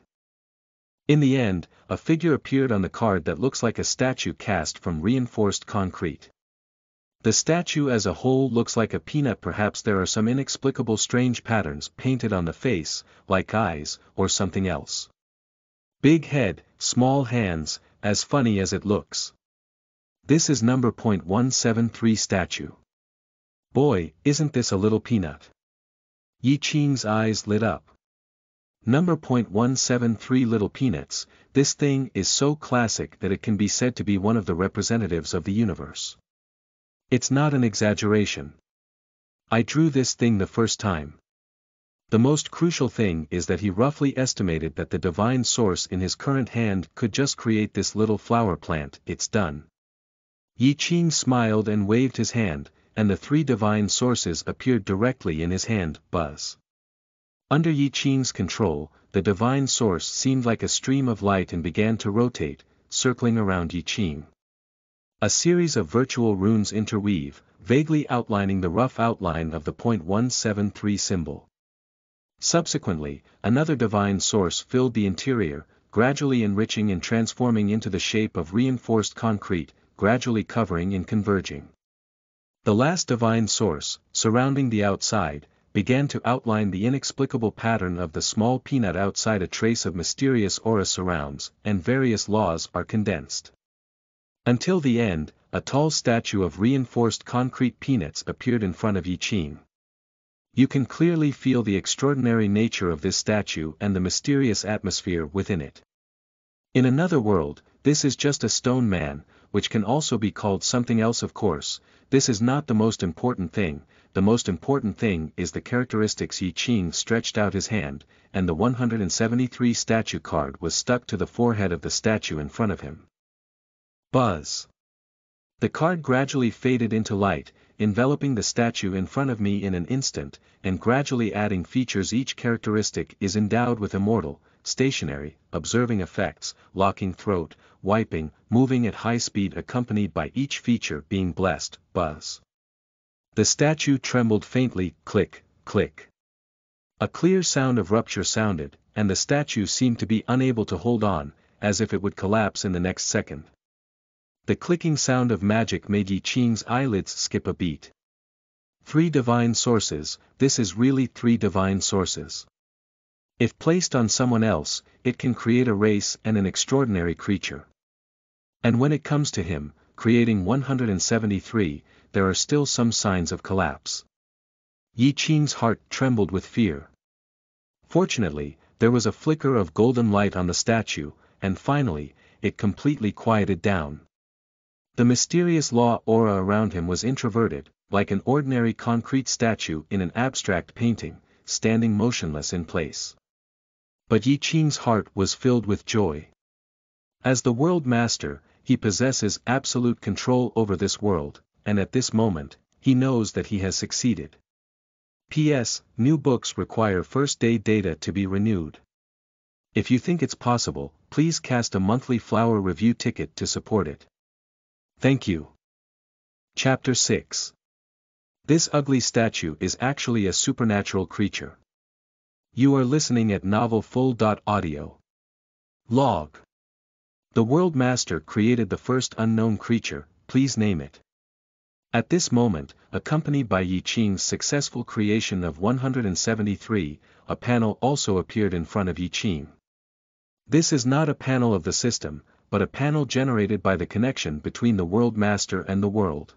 In the end, a figure appeared on the card that looks like a statue cast from reinforced concrete. The statue as a whole looks like a peanut. Perhaps there are some inexplicable strange patterns painted on the face, like eyes, or something else. Big head, small hands, as funny as it looks. This is number .173 statue. Boy, isn't this a little peanut? Yi Qing's eyes lit up. Number .173 little peanuts, this thing is so classic that it can be said to be one of the representatives of the universe. It's not an exaggeration. I drew this thing the first time. The most crucial thing is that he roughly estimated that the divine source in his current hand could just create this little flower plant. It's done. Yi Qing smiled and waved his hand, and the three divine sources appeared directly in his hand. Buzz. Under Yi Qing's control, the divine source seemed like a stream of light and began to rotate, circling around Yi Qing. A series of virtual runes interweave, vaguely outlining the rough outline of the .173 symbol. Subsequently, another divine source filled the interior, gradually enriching and transforming into the shape of reinforced concrete, gradually covering and converging. The last divine source, surrounding the outside, began to outline the inexplicable pattern of the small peanut outside. A trace of mysterious aura surrounds, and various laws are condensed. Until the end, a tall statue of reinforced concrete peanuts appeared in front of Yi Qing. You can clearly feel the extraordinary nature of this statue and the mysterious atmosphere within it. In another world, this is just a stone man, which can also be called something else. Of course, this is not the most important thing. The most important thing is the characteristics. Yi Qing stretched out his hand, and the 173 statue card was stuck to the forehead of the statue in front of him. Buzz. The card gradually faded into light, enveloping the statue in front of me in an instant, and gradually adding features. Each characteristic is endowed with immortal, stationary, observing effects, locking throat, wiping, moving at high speed, accompanied by each feature being blessed. Buzz. The statue trembled faintly. Click, click. A clear sound of rupture sounded, and the statue seemed to be unable to hold on, as if it would collapse in the next second. The clicking sound of magic made Yi Qing's eyelids skip a beat. Three divine sources, this is really three divine sources. If placed on someone else, it can create a race and an extraordinary creature. And when it comes to him, creating 173, there are still some signs of collapse. Yi Qing's heart trembled with fear. Fortunately, there was a flicker of golden light on the statue, and finally, it completely quieted down. The mysterious law aura around him was introverted, like an ordinary concrete statue in an abstract painting, standing motionless in place. But Yi Qing's heart was filled with joy. As the world master, he possesses absolute control over this world, and at this moment, he knows that he has succeeded. P.S. New books require first-day data to be renewed. If you think it's possible, please cast a monthly flower review ticket to support it. Thank you. Chapter 6. This ugly statue is actually a supernatural creature. You are listening at novelfull.audio. Log. The World Master created the first unknown creature, please name it. At this moment, accompanied by Yi Qing's successful creation of 173, a panel also appeared in front of Yi Qing. This is not a panel of the system, but a panel generated by the connection between the World Master and the world.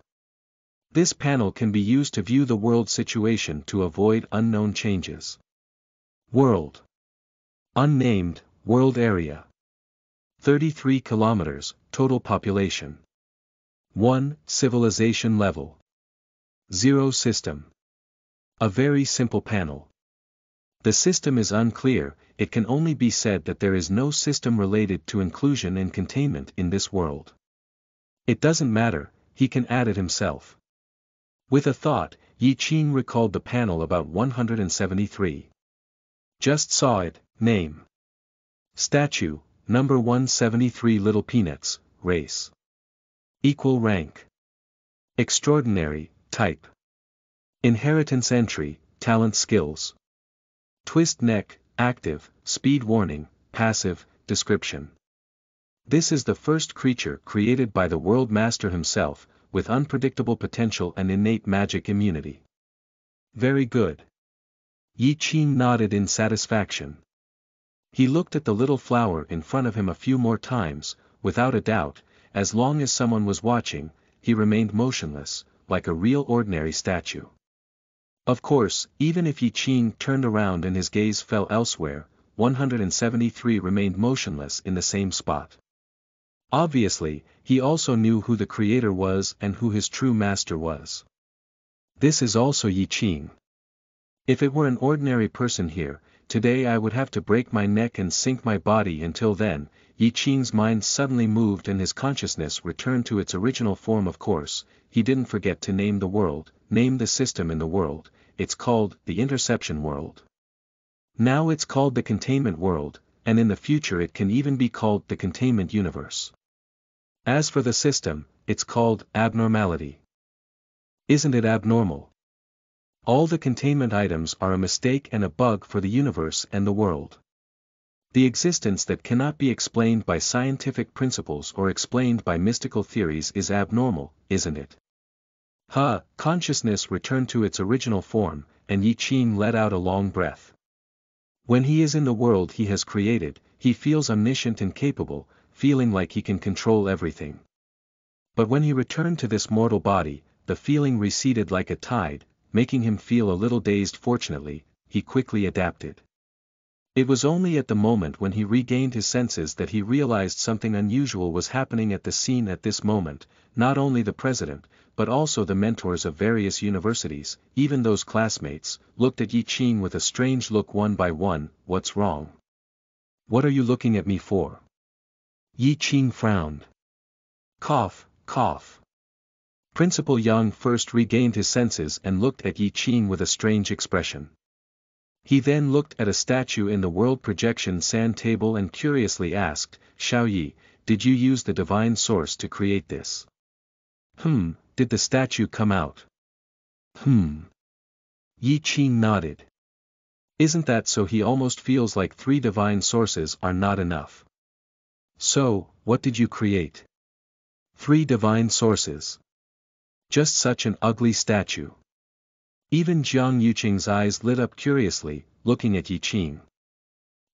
This panel can be used to view the world situation to avoid unknown changes. World. Unnamed, world area. 33 kilometers, total population. 1. Civilization level. 0 system. A very simple panel. The system is unclear. It can only be said that there is no system related to inclusion and containment in this world. It doesn't matter, he can add it himself. With a thought, Yi Qing recalled the panel about 173. Just saw it, name. Statue, number 173 Little Peanuts, race. Equal rank. Extraordinary, type. Inheritance entry, talent skills. Twist neck, active, speed warning, passive, description. This is the first creature created by the World Master himself, with unpredictable potential and innate magic immunity. Very good. Yi Qing nodded in satisfaction. He looked at the little flower in front of him a few more times. Without a doubt, as long as someone was watching, he remained motionless, like a real ordinary statue. Of course, even if Yi Qing turned around and his gaze fell elsewhere, 173 remained motionless in the same spot. Obviously, he also knew who the creator was and who his true master was. This is also Yi Qing. If it were an ordinary person here, today I would have to break my neck and sink my body. Until then, Yi Qing's mind suddenly moved and his consciousness returned to its original form. Of course, he didn't forget to name the world, name the system in the world. It's called the Interception World. Now it's called the Containment World, and in the future it can even be called the Containment Universe. As for the system, it's called abnormality. Isn't it abnormal? All the containment items are a mistake and a bug for the universe and the world. The existence that cannot be explained by scientific principles or explained by mystical theories is abnormal, isn't it? Consciousness returned to its original form, and Yi Qing let out a long breath. When he is in the world he has created, he feels omniscient and capable, feeling like he can control everything. But when he returned to this mortal body, the feeling receded like a tide, making him feel a little dazed. Fortunately, he quickly adapted. It was only at the moment when he regained his senses that he realized something unusual was happening at the scene. At this moment, not only the president, but also the mentors of various universities, even those classmates, looked at Yi Qing with a strange look one by one. What's wrong? What are you looking at me for? Yi Qing frowned. Cough, cough. Principal Yang first regained his senses and looked at Yi Qing with a strange expression. He then looked at a statue in the world projection sand table and curiously asked, Xiao Yi, did you use the divine source to create this? Did the statue come out? Yi Qing nodded. Isn't that so? He almost feels like 3 divine sources are not enough. So, what did you create? 3 divine sources. Just such an ugly statue. Even Jiang Yuqing's eyes lit up curiously, looking at Yi Qing.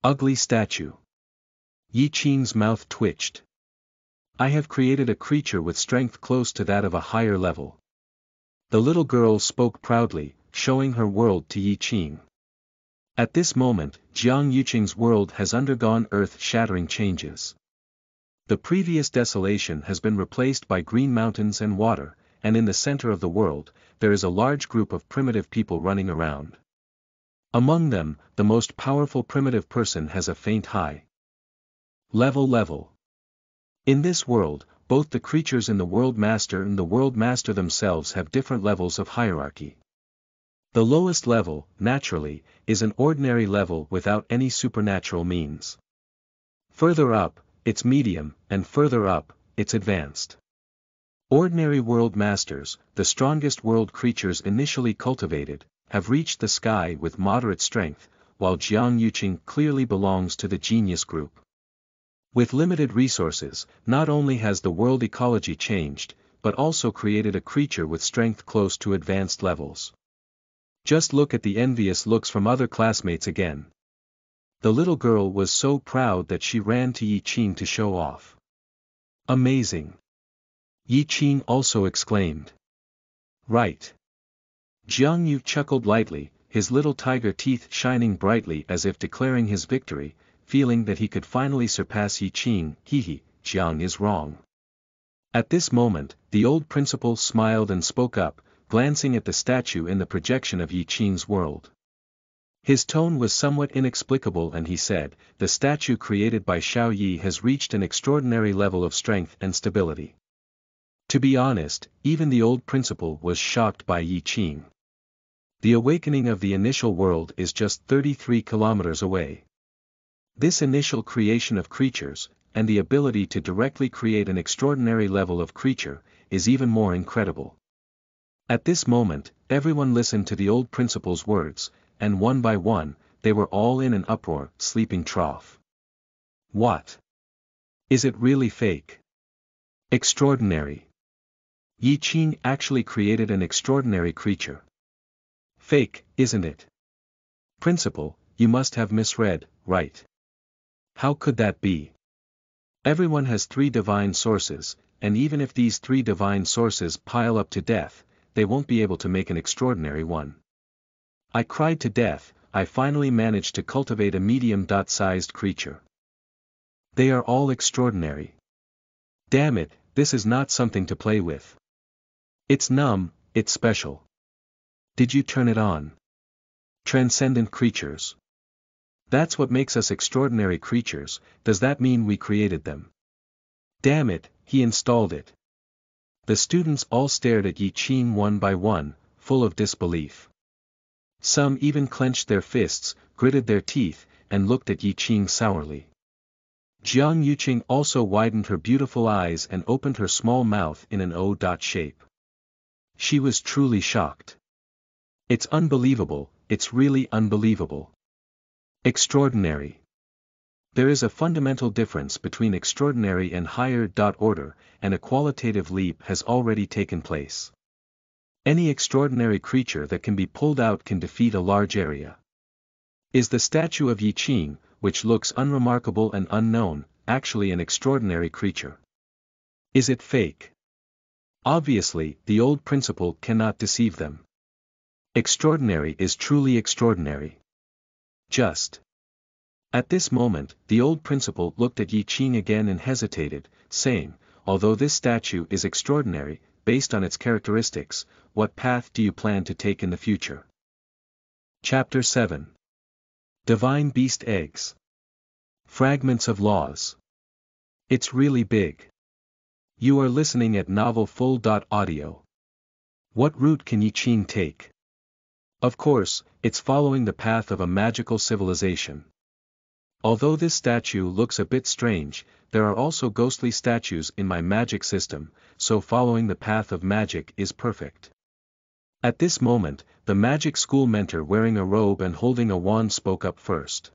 Ugly statue. Yi Qing's mouth twitched. I have created a creature with strength close to that of a higher level. The little girl spoke proudly, showing her world to Yi Qing. At this moment, Jiang Yuqing's world has undergone earth-shattering changes. The previous desolation has been replaced by green mountains and water, and in the center of the world, there is a large group of primitive people running around. Among them, the most powerful primitive person has a faint high level. In this world, both the creatures in the World Master and the World Master themselves have different levels of hierarchy. The lowest level, naturally, is an ordinary level without any supernatural means. Further up, it's medium, and further up, it's advanced. Ordinary world masters, the strongest world creatures initially cultivated, have reached the sky with moderate strength, while Jiang Yuqing clearly belongs to the genius group. With limited resources, not only has the world ecology changed, but also created a creature with strength close to advanced levels. Just look at the envious looks from other classmates again. The little girl was so proud that she ran to Yi Qing to show off. Amazing! Yi Qing also exclaimed. Right. Jiang Yu chuckled lightly, his little tiger teeth shining brightly as if declaring his victory, feeling that he could finally surpass Yi Qing. Hehe, Jiang is wrong. At this moment, the old principal smiled and spoke up, glancing at the statue in the projection of Yi Qing's world. His tone was somewhat inexplicable and he said, the statue created by Xiao Yi has reached an extraordinary level of strength and stability. To be honest, even the old principal was shocked by Yi Qing. The awakening of the initial world is just 33 kilometers away. This initial creation of creatures, and the ability to directly create an extraordinary level of creature, is even more incredible. At this moment, everyone listened to the old principal's words, and one by one, they were all in an uproar, sleeping trough. What? Is it really fake? Extraordinary. Qing actually created an extraordinary creature. Fake, isn't it? Principal, you must have misread, right? How could that be? Everyone has 3 divine sources, and even if these 3 divine sources pile up to death, they won't be able to make an extraordinary one. I cried to death. I finally managed to cultivate a medium-sized creature. They are all extraordinary. Damn it, this is not something to play with. It's numb, it's special. Did you turn it on? Transcendent creatures. That's what makes us extraordinary creatures. Does that mean we created them? Damn it, he installed it. The students all stared at Qing one by one, full of disbelief. Some even clenched their fists, gritted their teeth, and looked at Qing sourly. Jiang Yuqing also widened her beautiful eyes and opened her small mouth in an O shape. She was truly shocked. It's unbelievable, it's really unbelievable. Extraordinary. There is a fundamental difference between extraordinary and higher order, and a qualitative leap has already taken place. Any extraordinary creature that can be pulled out can defeat a large area. Is the statue of Qing, which looks unremarkable and unknown, actually an extraordinary creature? Is it fake? Obviously, the old principle cannot deceive them. Extraordinary is truly extraordinary. Just. At this moment, the old principal looked at Qing again and hesitated, saying, although this statue is extraordinary, based on its characteristics, what path do you plan to take in the future? Chapter 7. Divine Beast Eggs. Fragments of Laws. It's really big. You are listening at novelfull.audio. What route can Qing take? Of course, it's following the path of a magical civilization. Although this statue looks a bit strange, there are also ghostly statues in my magic system, so following the path of magic is perfect. At this moment, the magic school mentor wearing a robe and holding a wand spoke up first.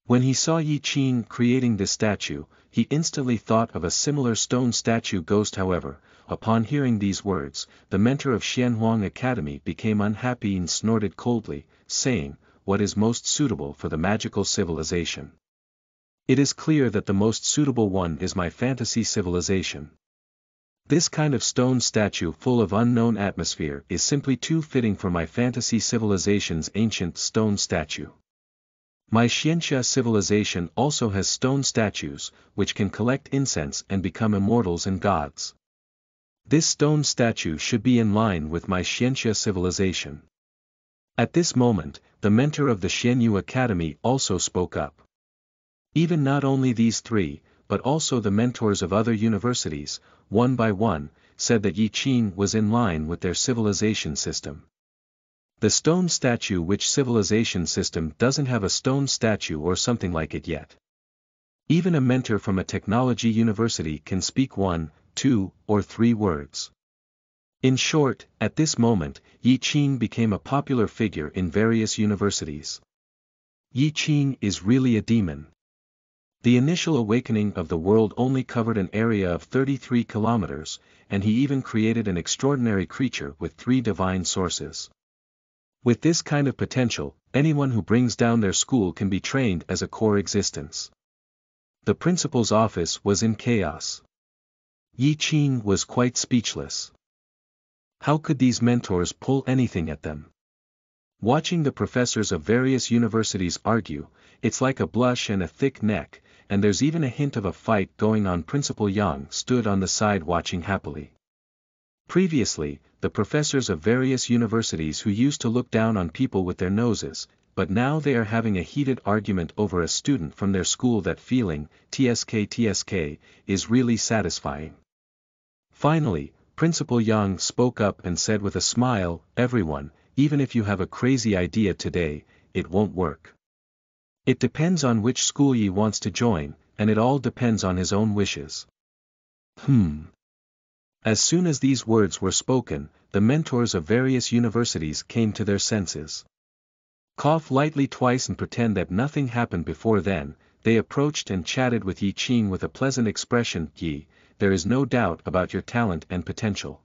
When he saw Qing creating this statue, he instantly thought of a similar stone statue ghost. However, upon hearing these words, the mentor of Xianhuang Academy became unhappy and snorted coldly, saying, what is most suitable for the magical civilization? It is clear that the most suitable one is my fantasy civilization. This kind of stone statue full of unknown atmosphere is simply too fitting for my fantasy civilization's ancient stone statue. My Xianxia civilization also has stone statues, which can collect incense and become immortals and gods. This stone statue should be in line with my Xianxia civilization. At this moment, the mentor of the Xianyu Academy also spoke up. Even not only these 3, but also the mentors of other universities, one by one, said that Qing was in line with their civilization system. The stone statue, which civilization system doesn't have a stone statue or something like it yet? Even a mentor from a technology university can speak 1, 2, or 3 words. In short, at this moment, Qing became a popular figure in various universities. Qing is really a demon. The initial awakening of the world only covered an area of 33 kilometers, and he even created an extraordinary creature with 3 divine sources. With this kind of potential, anyone who brings down their school can be trained as a core existence. The principal's office was in chaos. Qing was quite speechless. How could these mentors pull anything at them? Watching the professors of various universities argue, it's like a blush and a thick neck, and there's even a hint of a fight going on. Principal Yang stood on the side watching happily. Previously, the professors of various universities who used to look down on people with their noses, but now they are having a heated argument over a student from their school. That feeling, TSK, is really satisfying. Finally, Principal Yang spoke up and said with a smile, everyone, even if you have a crazy idea today, it won't work. It depends on which school he wants to join, and it all depends on his own wishes. As soon as these words were spoken, the mentors of various universities came to their senses. Cough lightly twice and pretend that nothing happened before then. They approached and chatted with Yi Qing with a pleasant expression. Yi, there is no doubt about your talent and potential.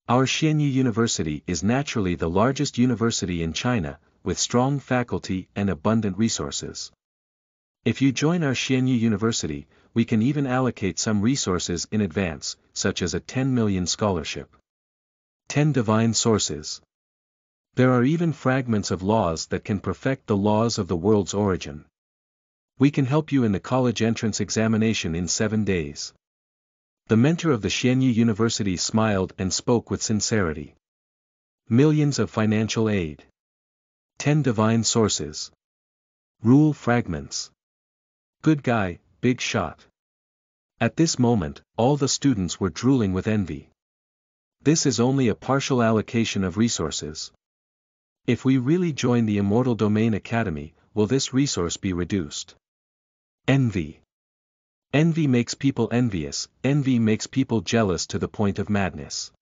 Our Xianyu University is naturally the largest university in China, with strong faculty and abundant resources. If you join our Xianyu University, we can even allocate some resources in advance, such as a 10 million scholarship. 10 divine sources. There are even fragments of laws that can perfect the laws of the world's origin. We can help you in the college entrance examination in 7 days. The mentor of the Xianyu University smiled and spoke with sincerity. Millions of financial aid. 10 divine sources. Rule fragments. Good guy, big shot. At this moment, all the students were drooling with envy. This is only a partial allocation of resources. If we really join the Immortal Domain Academy, will this resource be reduced? Envy. Envy makes people envious, envy makes people jealous to the point of madness.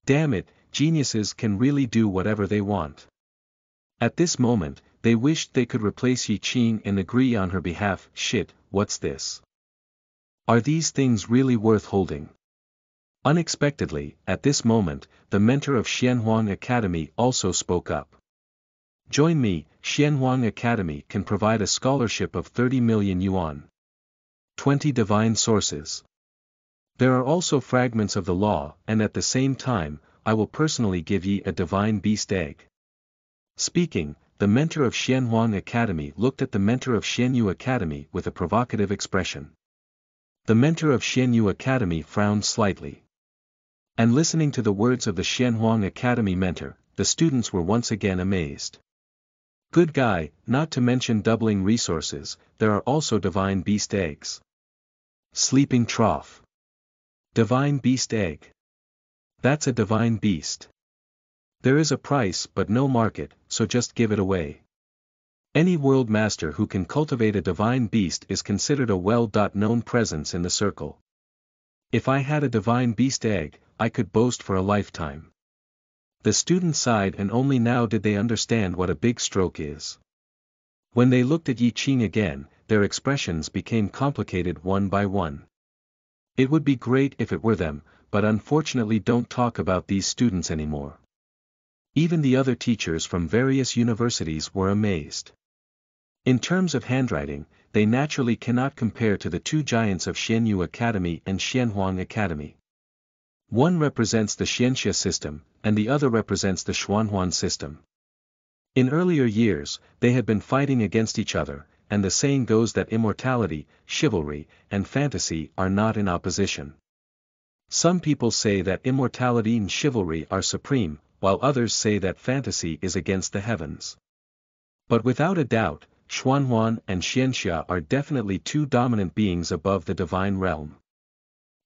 Damn it, geniuses can really do whatever they want. At this moment, they wished they could replace Yi Qing and agree on her behalf. Shit, what's this? Are these things really worth holding? Unexpectedly, at this moment, the mentor of Xianhuang Academy also spoke up. Join me, Xianhuang Academy can provide a scholarship of 30 million yuan. 20 divine sources. There are also fragments of the law, and at the same time, I will personally give ye a divine beast egg. Speaking, the mentor of Xianhuang Academy looked at the mentor of Xianyu Academy with a provocative expression. The mentor of Xianyu Academy frowned slightly. And listening to the words of the Xianhuang Academy mentor, the students were once again amazed. Good guy, not to mention doubling resources, there are also divine beast eggs. Sleeping trough. Divine beast egg. That's a divine beast. There is a price but no market, so just give it away. Any world master who can cultivate a divine beast is considered a well-known presence in the circle. If I had a divine beast egg, I could boast for a lifetime. The students sighed and only now did they understand what a big stroke is. When they looked at Yi Qing again, their expressions became complicated one by one. It would be great if it were them, but unfortunately don't talk about these students anymore. Even the other teachers from various universities were amazed. In terms of handwriting, they naturally cannot compare to the two giants of Xianyu Academy and Xianhuang Academy. One represents the Xianxia system, and the other represents the Xuanhuan system. In earlier years, they had been fighting against each other, and the saying goes that immortality, chivalry, and fantasy are not in opposition. Some people say that immortality and chivalry are supreme, while others say that fantasy is against the heavens. But without a doubt, Xuanhuan and Xianxia are definitely two dominant beings above the divine realm.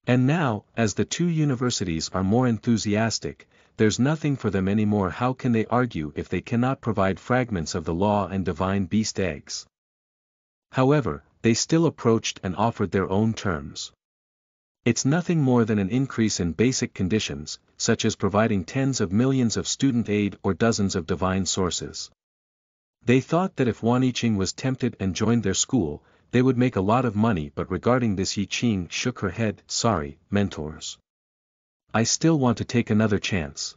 And now, as the two universities are more enthusiastic, there's nothing for them anymore. How can they argue if they cannot provide fragments of the law and divine beast eggs? However, they still approached and offered their own terms. It's nothing more than an increase in basic conditions, such as providing tens of millions of student aid or dozens of divine sources. They thought that if Wan Yiqing was tempted and joined their school, they would make a lot of money, but regarding this Yi Qing shook her head. Sorry, mentors. I still want to take another chance.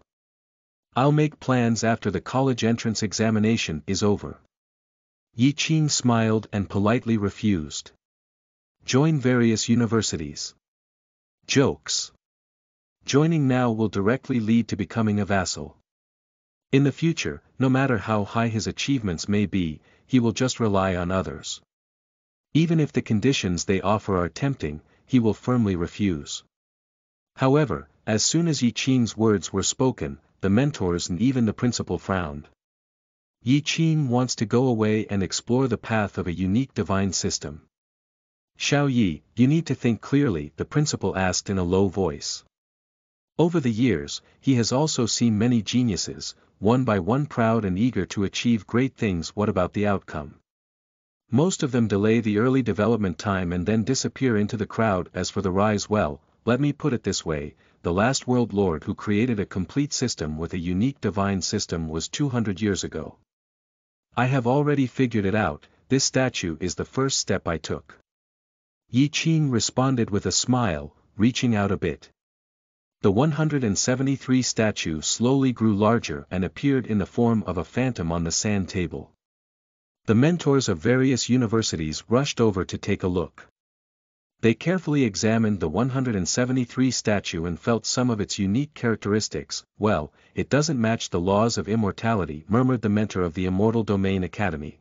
I'll make plans after the college entrance examination is over. Yi Qing smiled and politely refused. Join various universities. Jokes. Joining now will directly lead to becoming a vassal. In the future, no matter how high his achievements may be, he will just rely on others. Even if the conditions they offer are tempting, he will firmly refuse. However, as soon as Yi Qing's words were spoken, the mentors and even the principal frowned. Yi Qing wants to go away and explore the path of a unique divine system. Xiao Yi, you need to think clearly, the principal asked in a low voice. Over the years, he has also seen many geniuses, one by one proud and eager to achieve great things. What about the outcome? Most of them delay the early development time and then disappear into the crowd. As for the rise, well, let me put it this way, the last world lord who created a complete system with a unique divine system was 200 years ago. I have already figured it out, this statue is the first step I took. Yi Qing responded with a smile, reaching out a bit. The 173 statue slowly grew larger and appeared in the form of a phantom on the sand table. The mentors of various universities rushed over to take a look. They carefully examined the 173 statue and felt some of its unique characteristics. Well, it doesn't match the laws of immortality, murmured the mentor of the Immortal Domain Academy.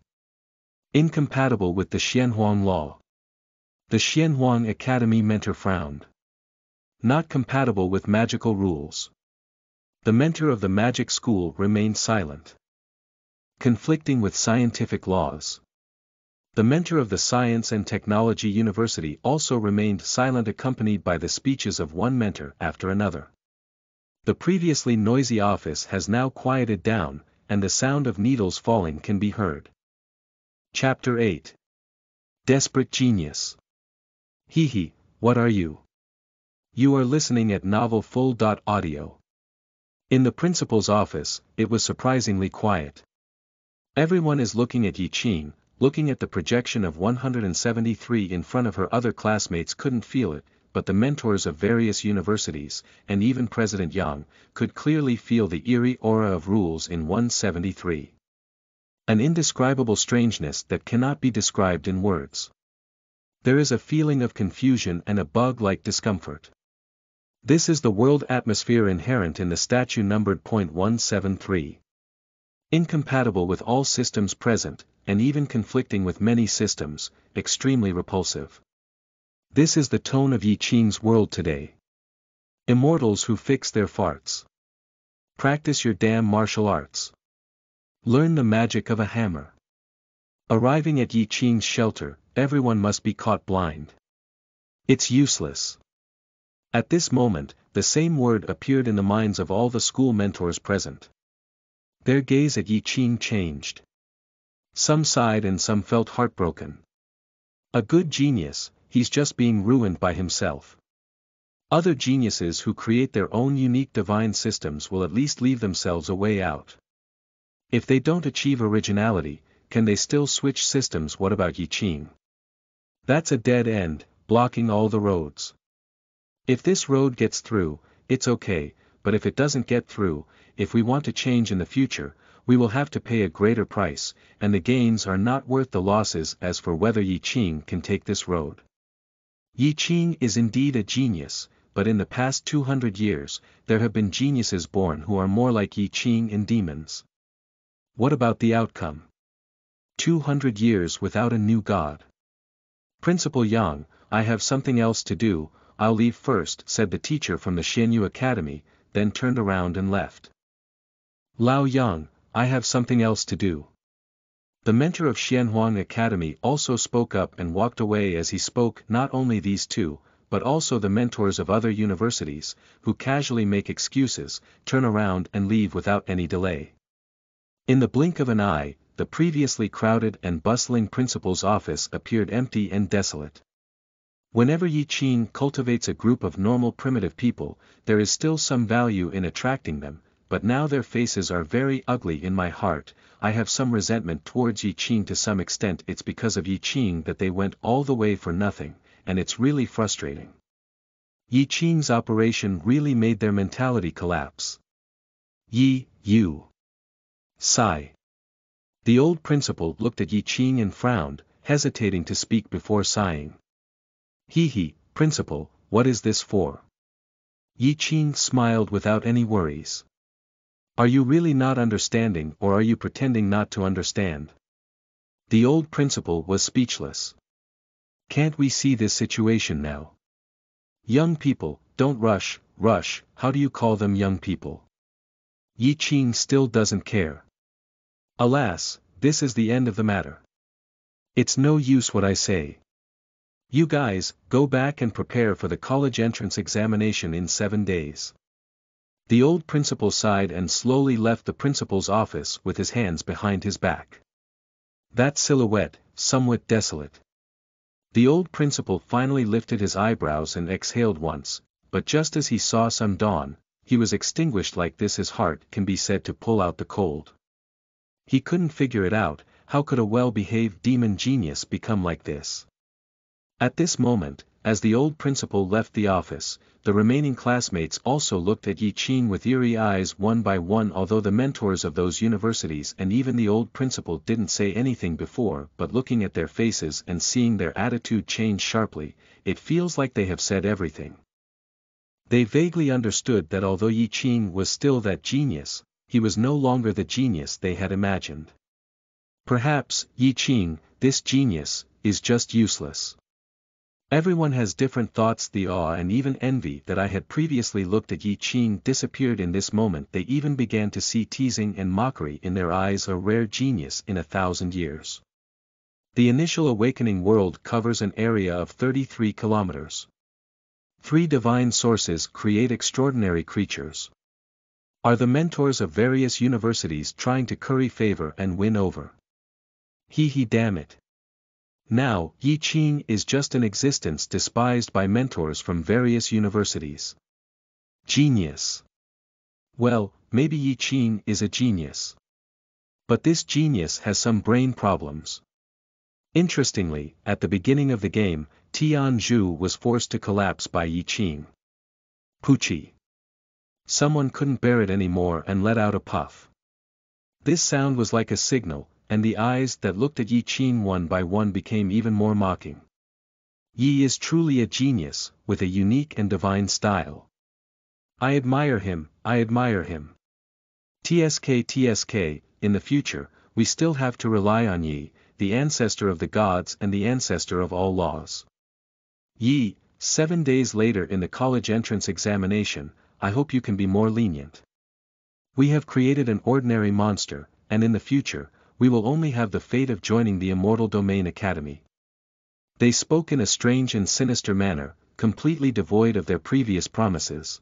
Incompatible with the Xianhuang law. The Xianhuang Academy mentor frowned. Not compatible with magical rules. The mentor of the magic school remained silent. Conflicting with scientific laws. The mentor of the Science and Technology University also remained silent, accompanied by the speeches of one mentor after another. The previously noisy office has now quieted down, and the sound of needles falling can be heard. Chapter 8. Desperate Genius. Hehe, what are you? You are listening at novelfull.audio. In the principal's office, it was surprisingly quiet. Everyone is looking at Yi Qing. Looking at the projection of 173 in front of her, other classmates couldn't feel it, but the mentors of various universities, and even President Yang, could clearly feel the eerie aura of rules in 173. An indescribable strangeness that cannot be described in words. There is a feeling of confusion and a bug-like discomfort. This is the world atmosphere inherent in the statue numbered .173. Incompatible with all systems present, and even conflicting with many systems, extremely repulsive. This is the tone of Yi Qing's world today. Immortals who fix their farts. Practice your damn martial arts. Learn the magic of a hammer. Arriving at Yi Qing's shelter, everyone must be caught blind. It's useless. At this moment, the same word appeared in the minds of all the school mentors present. Their gaze at Yi Qing changed. Some sighed and some felt heartbroken. A good genius, he's just being ruined by himself. Other geniuses who create their own unique divine systems will at least leave themselves a way out. If they don't achieve originality, can they still switch systems? What about Yi Qing? That's a dead end, blocking all the roads. If this road gets through, it's okay, but if it doesn't get through, if we want to change in the future, we will have to pay a greater price, and the gains are not worth the losses. As for whether Yi Qing can take this road. Yi Qing is indeed a genius, but in the past 200 years, there have been geniuses born who are more like Yi Qing in demons. What about the outcome? 200 years without a new god. Principal Yang, I have something else to do, I'll leave first, said the teacher from the Xianyu Academy, then turned around and left. Lao Yang, I have something else to do. The mentor of Xianhuang Academy also spoke up and walked away. As he spoke, not only these two, but also the mentors of other universities, who casually make excuses, turn around and leave without any delay. In the blink of an eye, the previously crowded and bustling principal's office appeared empty and desolate. Whenever Yi Qing cultivates a group of normal primitive people, there is still some value in attracting them, but now their faces are very ugly. In my heart, I have some resentment towards Yi Qing. To some extent it's because of Yi Qing that they went all the way for nothing, and it's really frustrating. Yi Qing's operation really made their mentality collapse. You. Sigh. The old principal looked at Yi Qing and frowned, hesitating to speak before sighing. Hehe, principal, what is this for? Yi Qing smiled without any worries. Are you really not understanding, or are you pretending not to understand? The old principal was speechless. Can't we see this situation now? Young people, don't rush, how do you call them young people? Yi Qing still doesn't care. Alas, this is the end of the matter. It's no use what I say. You guys, go back and prepare for the college entrance examination in 7 days. The old principal sighed and slowly left the principal's office with his hands behind his back. That silhouette, somewhat desolate. The old principal finally lifted his eyebrows and exhaled once, but just as he saw some dawn, he was extinguished like this. His heart can be said to pull out the cold. He couldn't figure it out, how could a well-behaved demon genius become like this? At this moment, as the old principal left the office, the remaining classmates also looked at Qing with eerie eyes one by one. Although the mentors of those universities and even the old principal didn't say anything before, but looking at their faces and seeing their attitude change sharply, it feels like they have said everything. They vaguely understood that although Qing was still that genius, he was no longer the genius they had imagined. Perhaps, Qing, this genius, is just useless. Everyone has different thoughts. The awe and even envy that I had previously looked at Qing disappeared in this moment. They even began to see teasing and mockery in their eyes. A rare genius in 1,000 years. The initial awakening world covers an area of 33 kilometers. 3 divine sources create extraordinary creatures. Are the mentors of various universities trying to curry favor and win over? Hehe, damn it. Now, Qing is just an existence despised by mentors from various universities. Genius. Well, maybe Qing is a genius. But this genius has some brain problems. Interestingly, at the beginning of the game, Tianzhu was forced to collapse by Qing. Poochie. Someone couldn't bear it anymore and let out a puff. This sound was like a signal, and the eyes that looked at Qing one by one became even more mocking. Yi is truly a genius, with a unique and divine style. I admire him, I admire him. TSK, in the future, we still have to rely on Yi, the ancestor of the gods and the ancestor of all laws. Yi, 7 days later in the college entrance examination, I hope you can be more lenient. We have created an ordinary monster, and in the future, we will only have the fate of joining the Immortal Domain Academy. They spoke in a strange and sinister manner, completely devoid of their previous promises.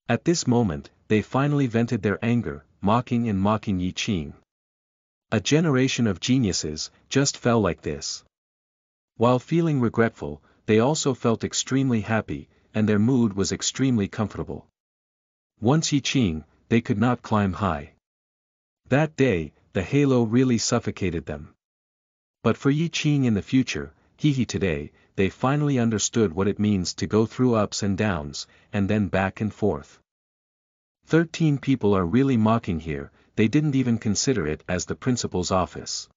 At this moment, they finally vented their anger, mocking Qing. A generation of geniuses just fell like this. While feeling regretful, they also felt extremely happy, and their mood was extremely comfortable. Once Qing, they could not climb high. That day, the halo really suffocated them. But for Qing in the future, Hehe today, they finally understood what it means to go through ups and downs, and then back and forth. 13 people are really mocking here, they didn't even consider it as the principal's office.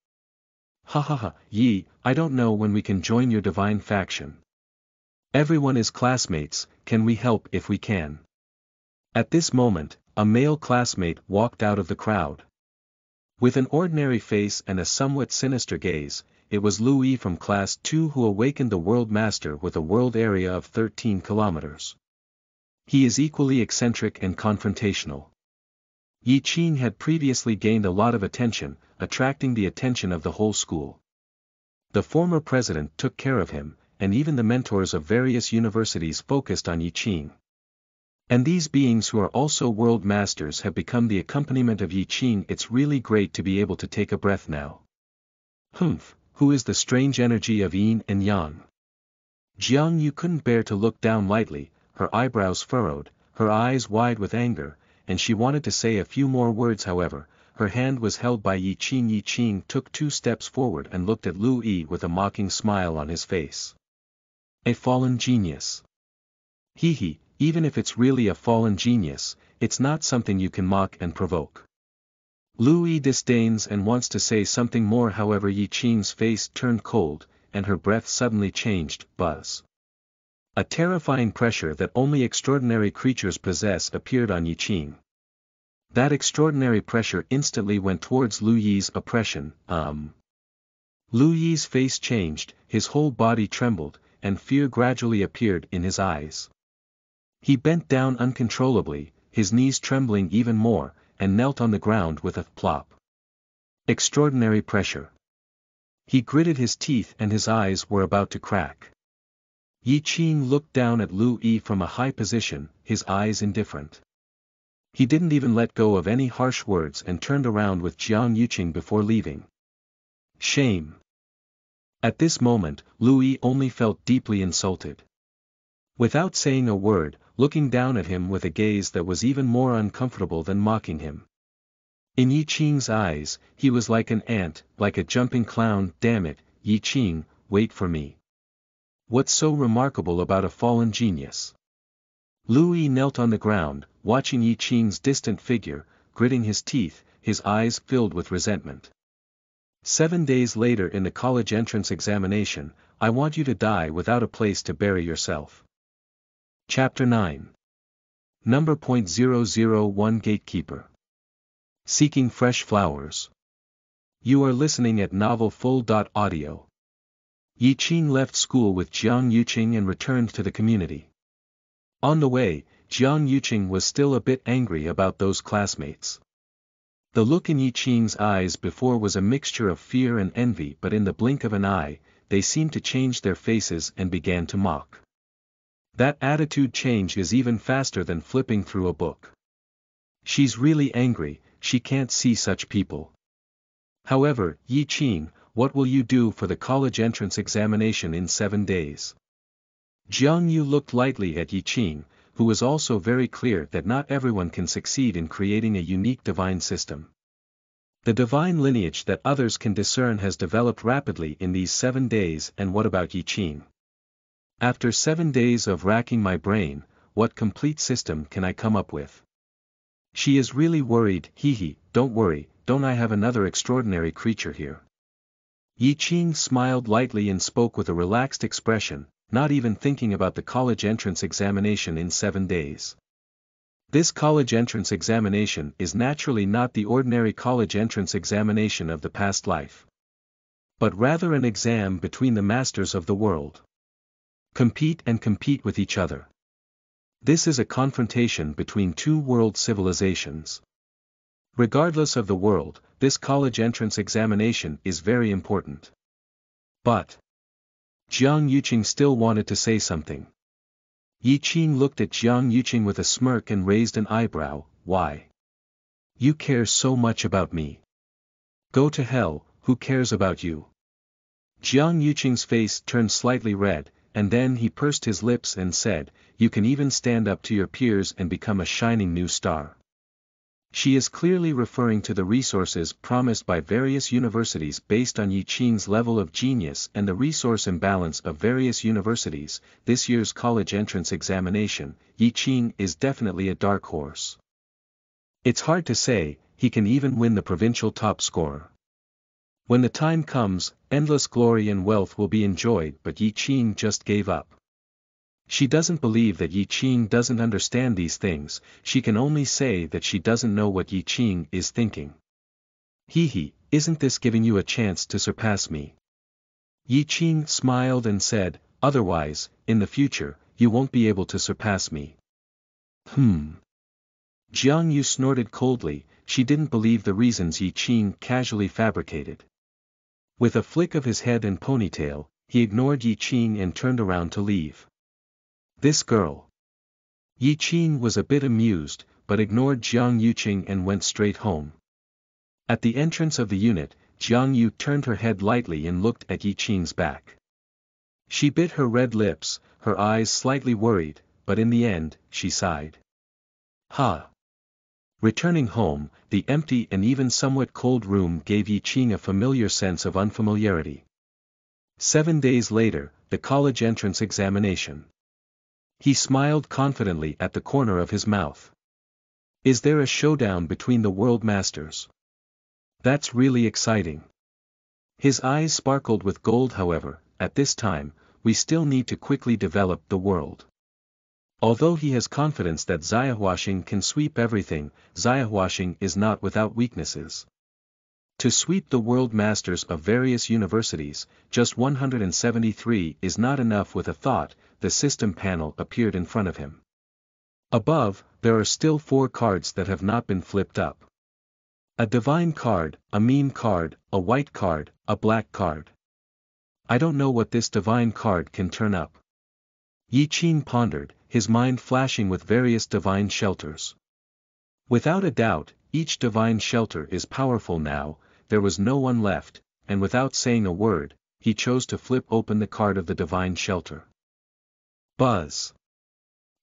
Ha, Yi, I don't know when we can join your divine faction. Everyone is classmates, can we help if we can? At this moment, a male classmate walked out of the crowd. With an ordinary face and a somewhat sinister gaze, it was Louis from Class 2 who awakened the World Master with a world area of 13 kilometers. He is equally eccentric and confrontational. Qing had previously gained a lot of attention, attracting the attention of the whole school. The former president took care of him, and even the mentors of various universities focused on Qing. And these beings who are also world masters have become the accompaniment of Qing. It's really great to be able to take a breath now. Humph, who is the strange energy of yin and yang? Jiang Yu couldn't bear to look down lightly, her eyebrows furrowed, her eyes wide with anger, and she wanted to say a few more words. However, her hand was held by Qing. Qing took 2 steps forward and looked at Lu Yi with a mocking smile on his face. A fallen genius. Hehe, even if it's really a fallen genius, it's not something you can mock and provoke. Lu Yi disdains and wants to say something more. However, Qing's face turned cold, and her breath suddenly changed. Buzz. A terrifying pressure that only extraordinary creatures possess appeared on Qing. That extraordinary pressure instantly went towards Lu Yi's oppression. Lu Yi's face changed, his whole body trembled, and fear gradually appeared in his eyes. He bent down uncontrollably, his knees trembling even more, and knelt on the ground with a plop. Extraordinary pressure. He gritted his teeth and his eyes were about to crack. Qing looked down at Lu Yi from a high position, his eyes indifferent. He didn't even let go of any harsh words and turned around with Jiang Yuqing before leaving. Shame. At this moment, Lu Yi only felt deeply insulted. Without saying a word, looking down at him with a gaze that was even more uncomfortable than mocking him. In Yi Qing's eyes, he was like an ant, like a jumping clown. Damn it, Yi Qing, wait for me. What's so remarkable about a fallen genius? Lu Yi knelt on the ground, watching Yi Qing's distant figure, gritting his teeth, his eyes filled with resentment. 7 days later in the college entrance examination, I want you to die without a place to bury yourself. Chapter 9. Number .001 Gatekeeper. Seeking fresh flowers. You are listening at novelfull.audio. Yi Qing left school with Jiang Yuqing and returned to the community. On the way, Jiang Yuqing was still a bit angry about those classmates. The look in Yi Qing's eyes before was a mixture of fear and envy, but in the blink of an eye, they seemed to change their faces and began to mock. That attitude change is even faster than flipping through a book. She's really angry, she can't see such people. However, Yi Qing, what will you do for the college entrance examination in 7 days? Jiang Yu looked lightly at Yi Qing, who was also very clear that not everyone can succeed in creating a unique divine system. The divine lineage that others can discern has developed rapidly in these 7 days. And what about Yi Qing? After 7 days of racking my brain, what complete system can I come up with? She is really worried. Hehe, don't worry, don't I have another extraordinary creature here? Yi Qing smiled lightly and spoke with a relaxed expression, not even thinking about the college entrance examination in 7 days. This college entrance examination is naturally not the ordinary college entrance examination of the past life, but rather an exam between the masters of the world. Compete with each other. This is a confrontation between two world civilizations. Regardless of the world, this college entrance examination is very important. But Jiang Yuqing still wanted to say something. Yi Qing looked at Jiang Yuqing with a smirk and raised an eyebrow. Why? You care so much about me. Go to hell, who cares about you? Jiang Yuqing's face turned slightly red, and then he pursed his lips and said, you can even stand up to your peers and become a shining new star. She is clearly referring to the resources promised by various universities based on Yi Qing's level of genius and the resource imbalance of various universities. This year's college entrance examination, Yi Qing is definitely a dark horse. It's hard to say, he can even win the provincial top scorer. When the time comes, endless glory and wealth will be enjoyed, but Yi Qing just gave up. She doesn't believe that Yi Qing doesn't understand these things, she can only say that she doesn't know what Yi Qing is thinking. Hehe, isn't this giving you a chance to surpass me? Yi Qing smiled and said, otherwise, in the future, you won't be able to surpass me. Jiang Yu snorted coldly, she didn't believe the reasons Yi Qing casually fabricated. With a flick of his head and ponytail, he ignored Yi Qing and turned around to leave. This girl. Yi Qing was a bit amused, but ignored Jiang Yuqing and went straight home. At the entrance of the unit, Jiang Yu turned her head lightly and looked at Yi Qing's back. She bit her red lips, her eyes slightly worried, but in the end, she sighed. Returning home, the empty and even somewhat cold room gave Yi Qing a familiar sense of unfamiliarity. 7 days later, the college entrance examination. He smiled confidently at the corner of his mouth. Is there a showdown between the world masters? That's really exciting. His eyes sparkled with gold. However, at this time, we still need to quickly develop the world. Although he has confidence that Xiaohuaxing can sweep everything, Xiaohuaxing is not without weaknesses. To sweep the world masters of various universities, just 173 is not enough. With a thought, the system panel appeared in front of him. Above, there are still 4 cards that have not been flipped up. A divine card, a meme card, a white card, a black card. I don't know what this divine card can turn up. Yi Qing pondered, his mind flashing with various divine shelters. Without a doubt, each divine shelter is powerful now. There was no one left, and without saying a word, he chose to flip open the card of the divine shelter. Buzz.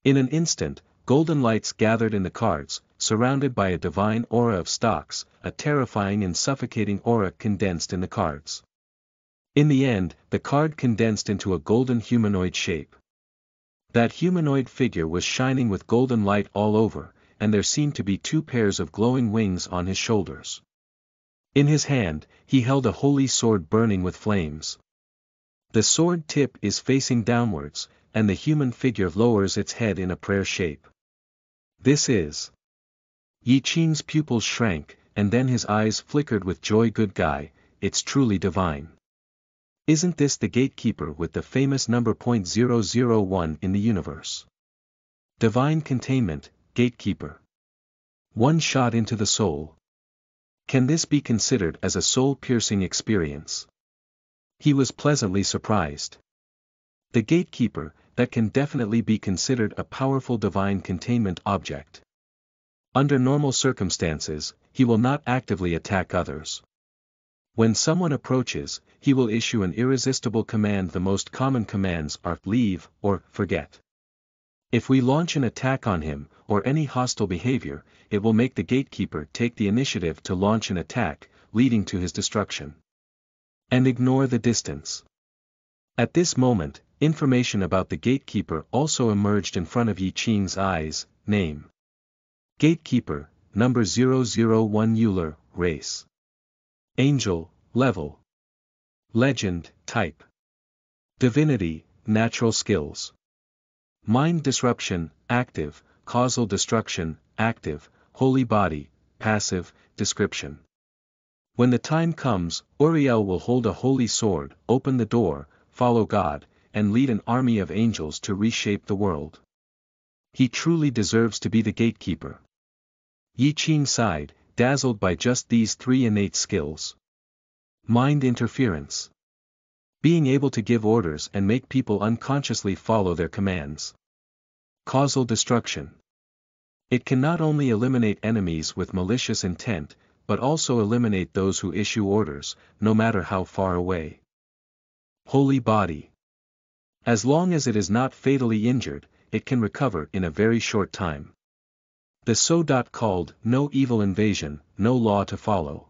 In an instant, golden lights gathered in the cards, surrounded by a divine aura of stocks, a terrifying and suffocating aura condensed in the cards. In the end, the card condensed into a golden humanoid shape. That humanoid figure was shining with golden light all over, and there seemed to be 2 pairs of glowing wings on his shoulders. In his hand, he held a holy sword burning with flames. The sword tip is facing downwards, and the human figure lowers its head in a prayer shape. This is. Yi Qing's pupils shrank, and then his eyes flickered with joy. Good guy, it's truly divine. Isn't this the Gatekeeper with the famous number .001 in the universe? Divine containment, Gatekeeper. One shot into the soul. Can this be considered as a soul-piercing experience? He was pleasantly surprised. The Gatekeeper, that can definitely be considered a powerful divine containment object. Under normal circumstances, he will not actively attack others. When someone approaches, he will issue an irresistible command. The most common commands are leave or forget. If we launch an attack on him, or any hostile behavior, it will make the Gatekeeper take the initiative to launch an attack, leading to his destruction. And ignore the distance. At this moment, information about the Gatekeeper also emerged in front of Yi Qing's eyes. Name. Gatekeeper, number 001 Euler, race. Angel, level. Legend, type. Divinity, natural skills. Mind disruption, active, causal destruction, active, holy body, passive, description. When the time comes, Uriel will hold a holy sword, open the door, follow God, and lead an army of angels to reshape the world. He truly deserves to be the Gatekeeper. Yi Qing sighed, dazzled by just these 3 innate skills. Mind interference. Being able to give orders and make people unconsciously follow their commands. Causal destruction. It can not only eliminate enemies with malicious intent, but also eliminate those who issue orders, no matter how far away. Holy body. As long as it is not fatally injured, it can recover in a very short time. The so-called no evil invasion, no law to follow.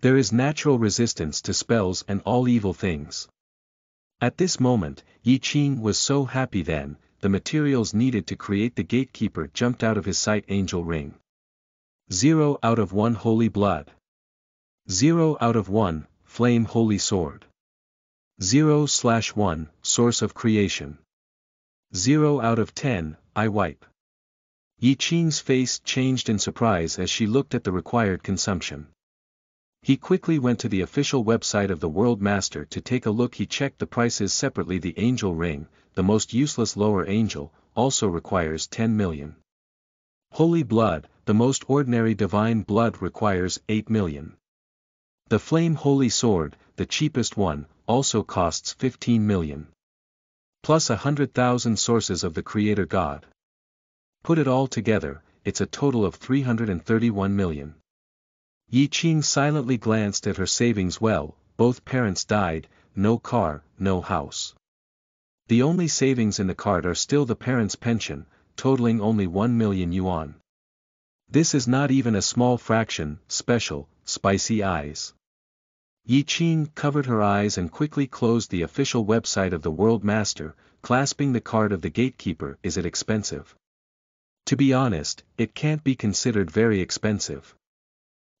There is natural resistance to spells and all evil things. At this moment, Yi Qing was so happy. Then, the materials needed to create the Gatekeeper jumped out of his sight. Angel ring. 0 out of 1 holy blood. 0 out of 1, flame holy sword. 0/1, source of creation. 0 out of 10, I wipe. Yi Qing's face changed in surprise as she looked at the required consumption. He quickly went to the official website of the World Master to take a look. He checked the prices separately. The angel ring, the most useless lower angel, also requires 10 million. Holy blood, the most ordinary divine blood, requires 8 million. The flame holy sword, the cheapest one, also costs 15 million. Plus 100,000 sources of the Creator God. Put it all together, it's a total of 331 million. Yi Qing silently glanced at her savings. Well, both parents died, no car, no house. The only savings in the card are still the parents' pension, totaling only 1 million yuan. This is not even a small fraction. Special, spicy eyes. Yi Qing covered her eyes and quickly closed the official website of the World Master, clasping the card of the Gatekeeper. Is it expensive? To be honest, it can't be considered very expensive.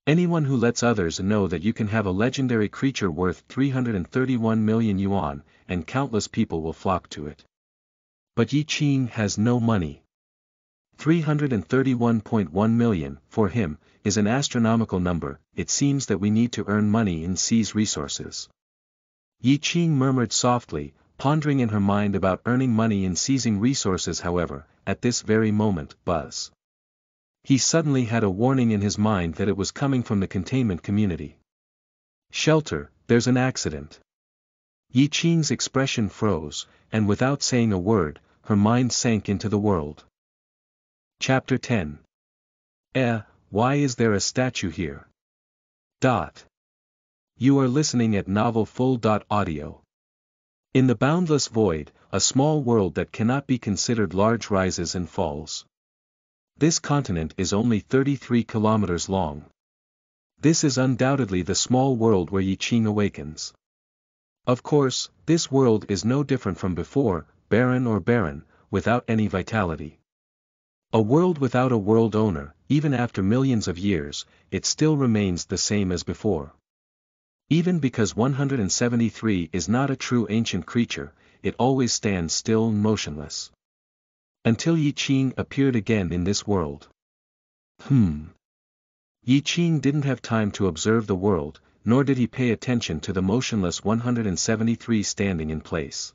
Anyone who lets others know that you can have a legendary creature worth 331 million yuan, and countless people will flock to it. But Yi Qing has no money. 331.1 million, for him, is an astronomical number. It seems that we need to earn money and seize resources. Yi Qing murmured softly, pondering in her mind about earning money and seizing resources. However, at this very moment, buzz. He suddenly had a warning in his mind that it was coming from the containment community. Shelter, there's an accident. Yi Qing's expression froze, and without saying a word, her mind sank into the world. Chapter 10. Why is there a statue here? You are listening at novelfull.audio. In the boundless void, a small world that cannot be considered large rises and falls. This continent is only 33 kilometers long. This is undoubtedly the small world where Qing awakens. Of course, this world is no different from before, barren, without any vitality. A world without a world owner, even after millions of years, it still remains the same as before. Even because 173 is not a true ancient creature, it always stands still and motionless. Until Qing appeared again in this world. Qing didn't have time to observe the world, nor did he pay attention to the motionless 173 standing in place.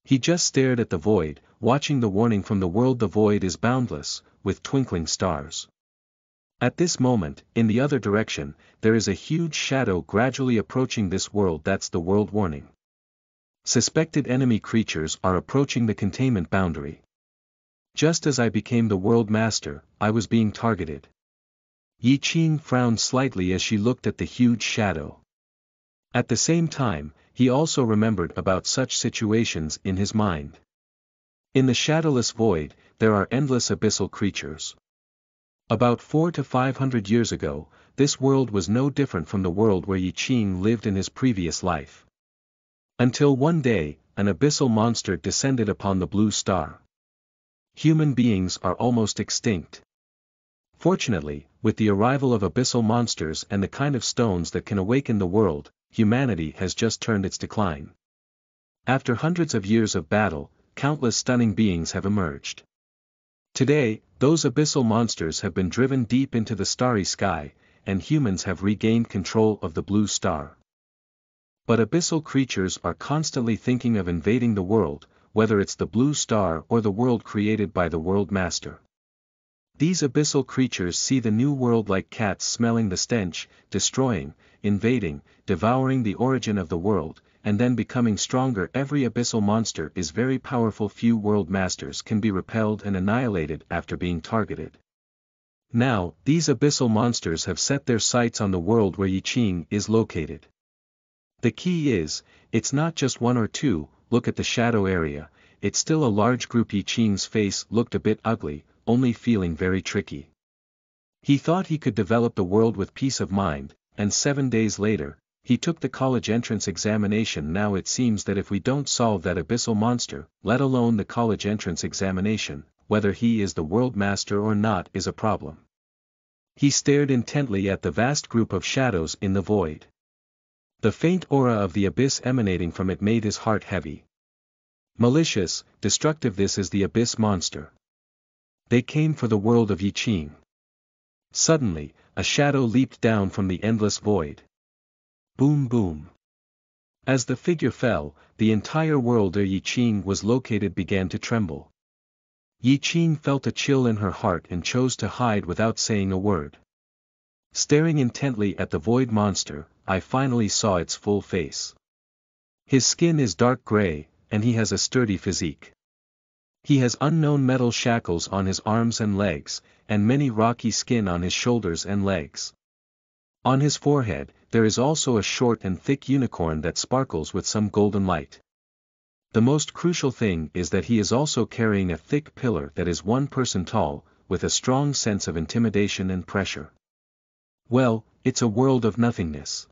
He just stared at the void, watching the warning from the world. The void is boundless, with twinkling stars. At this moment, in the other direction, there is a huge shadow gradually approaching this world. That's the world warning. Suspected enemy creatures are approaching the containment boundary. Just as I became the world master, I was being targeted. Qing frowned slightly as she looked at the huge shadow. At the same time, he also remembered about such situations in his mind. In the shadowless void, there are endless abyssal creatures. About 400 to 500 years ago, this world was no different from the world where Qing lived in his previous life. Until one day, an abyssal monster descended upon the blue star. Human beings are almost extinct. Fortunately, with the arrival of abyssal monsters and the kind of stones that can awaken the world, humanity has just turned its decline. After hundreds of years of battle, countless stunning beings have emerged. Today, those abyssal monsters have been driven deep into the starry sky, and humans have regained control of the blue star. But abyssal creatures are constantly thinking of invading the world, whether it's the blue star or the world created by the world master. These abyssal creatures see the new world like cats smelling the stench, destroying, invading, devouring the origin of the world, and then becoming stronger. Every abyssal monster is very powerful. Few world masters can be repelled and annihilated after being targeted. Now, these abyssal monsters have set their sights on the world where Qing is located. The key is, it's not just one or two. Look at the shadow area, it's still a large group. Qing's face looked a bit ugly, only feeling very tricky. He thought he could develop the world with peace of mind, and 7 days later, he took the college entrance examination. Now it seems that if we don't solve that abyssal monster, let alone the college entrance examination, whether he is the world master or not is a problem. He stared intently at the vast group of shadows in the void. The faint aura of the abyss emanating from it made his heart heavy. Malicious, destructive, this is the abyss monster. They came for the world of Qing. Suddenly, a shadow leaped down from the endless void. Boom boom. As the figure fell, the entire world where Qing was located began to tremble. Qing felt a chill in her heart and chose to hide without saying a word. Staring intently at the void monster, I finally saw its full face. His skin is dark gray, and he has a sturdy physique. He has unknown metal shackles on his arms and legs, and many rocky skin on his shoulders and legs. On his forehead, there is also a short and thick unicorn that sparkles with some golden light. The most crucial thing is that he is also carrying a thick pillar that is 1 person tall, with a strong sense of intimidation and pressure. Well, it's a world of nothingness.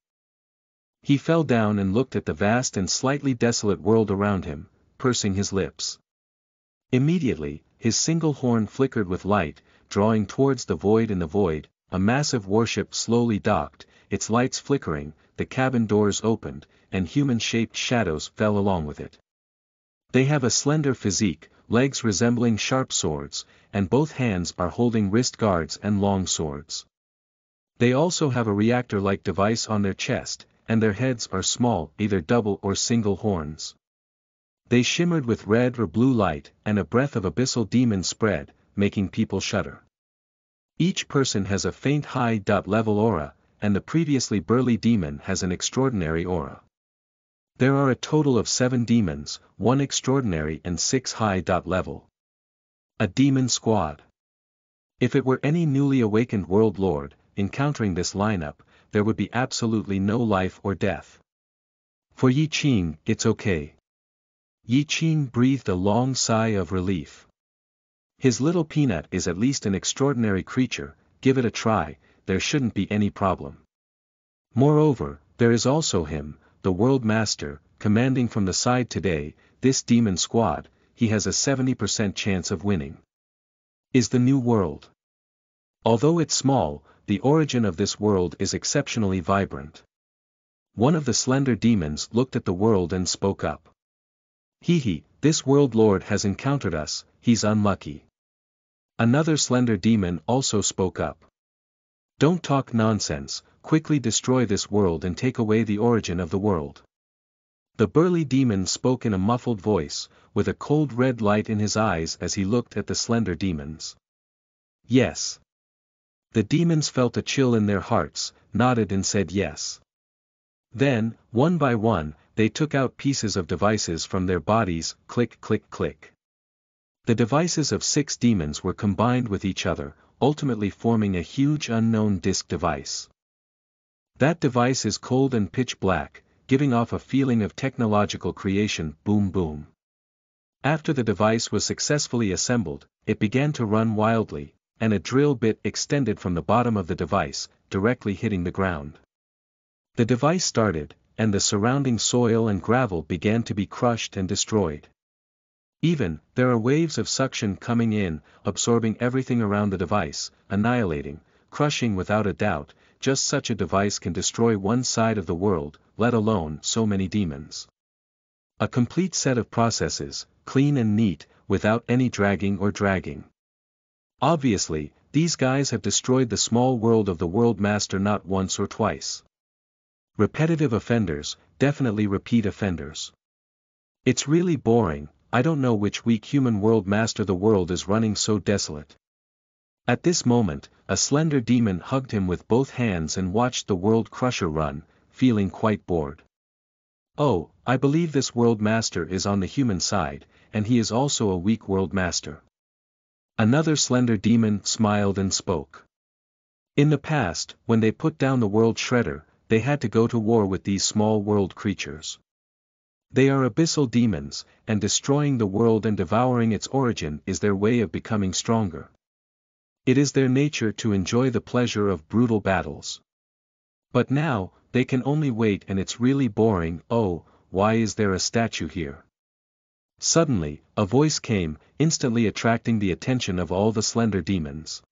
He fell down and looked at the vast and slightly desolate world around him, pursing his lips. Immediately, his single horn flickered with light, drawing towards the void. In the void, a massive warship slowly docked, its lights flickering, the cabin doors opened, and human-shaped shadows fell along with it. They have a slender physique, legs resembling sharp swords, and both hands are holding wrist guards and long swords. They also have a reactor-like device on their chest, and their heads are small, either double or single horns. They shimmered with red or blue light, and a breath of abyssal demon spread, making people shudder. Each person has a faint high-level aura, and the previously burly demon has an extraordinary aura. There are a total of 7 demons, 1 extraordinary and 6 high-level. A demon squad. If it were any newly awakened world lord, encountering this lineup, there would be absolutely no life or death. For Qing, it's okay. Qing breathed a long sigh of relief. His little peanut is at least an extraordinary creature, give it a try, there shouldn't be any problem. Moreover, there is also him, the World Master, commanding from the side today, this demon squad, he has a 70% chance of winning. Is the new world. Although it's small, the origin of this world is exceptionally vibrant. One of the slender demons looked at the world and spoke up. Hehe, this world lord has encountered us, he's unlucky. Another slender demon also spoke up. Don't talk nonsense, quickly destroy this world and take away the origin of the world. The burly demon spoke in a muffled voice, with a cold red light in his eyes as he looked at the slender demons. Yes. The demons felt a chill in their hearts, nodded and said yes. Then, one by one, they took out pieces of devices from their bodies, click click click. The devices of 6 demons were combined with each other, ultimately forming a huge unknown disk device. That device is cold and pitch black, giving off a feeling of technological creation, boom boom. After the device was successfully assembled, it began to run wildly, and a drill bit extended from the bottom of the device, directly hitting the ground. The device started, and the surrounding soil and gravel began to be crushed and destroyed. There are waves of suction coming in, absorbing everything around the device, annihilating, crushing without a doubt, just such a device can destroy one side of the world, let alone so many demons. A complete set of processes, clean and neat, without any dragging or dragging. Obviously, these guys have destroyed the small world of the World Master not once or twice. Repetitive offenders, definitely repeat offenders. It's really boring, I don't know which weak human World Master the world is running so desolate. At this moment, a slender demon hugged him with both hands and watched the World Crusher run, feeling quite bored. Oh, I believe this World Master is on the human side, and he is also a weak World Master. Another slender demon smiled and spoke. In the past, when they put down the World Shredder, they had to go to war with these small world creatures. They are abyssal demons, and destroying the world and devouring its origin is their way of becoming stronger. It is their nature to enjoy the pleasure of brutal battles. But now, they can only wait and it's really boring. Oh, why is there a statue here? Suddenly, a voice came, instantly attracting the attention of all the slender demons.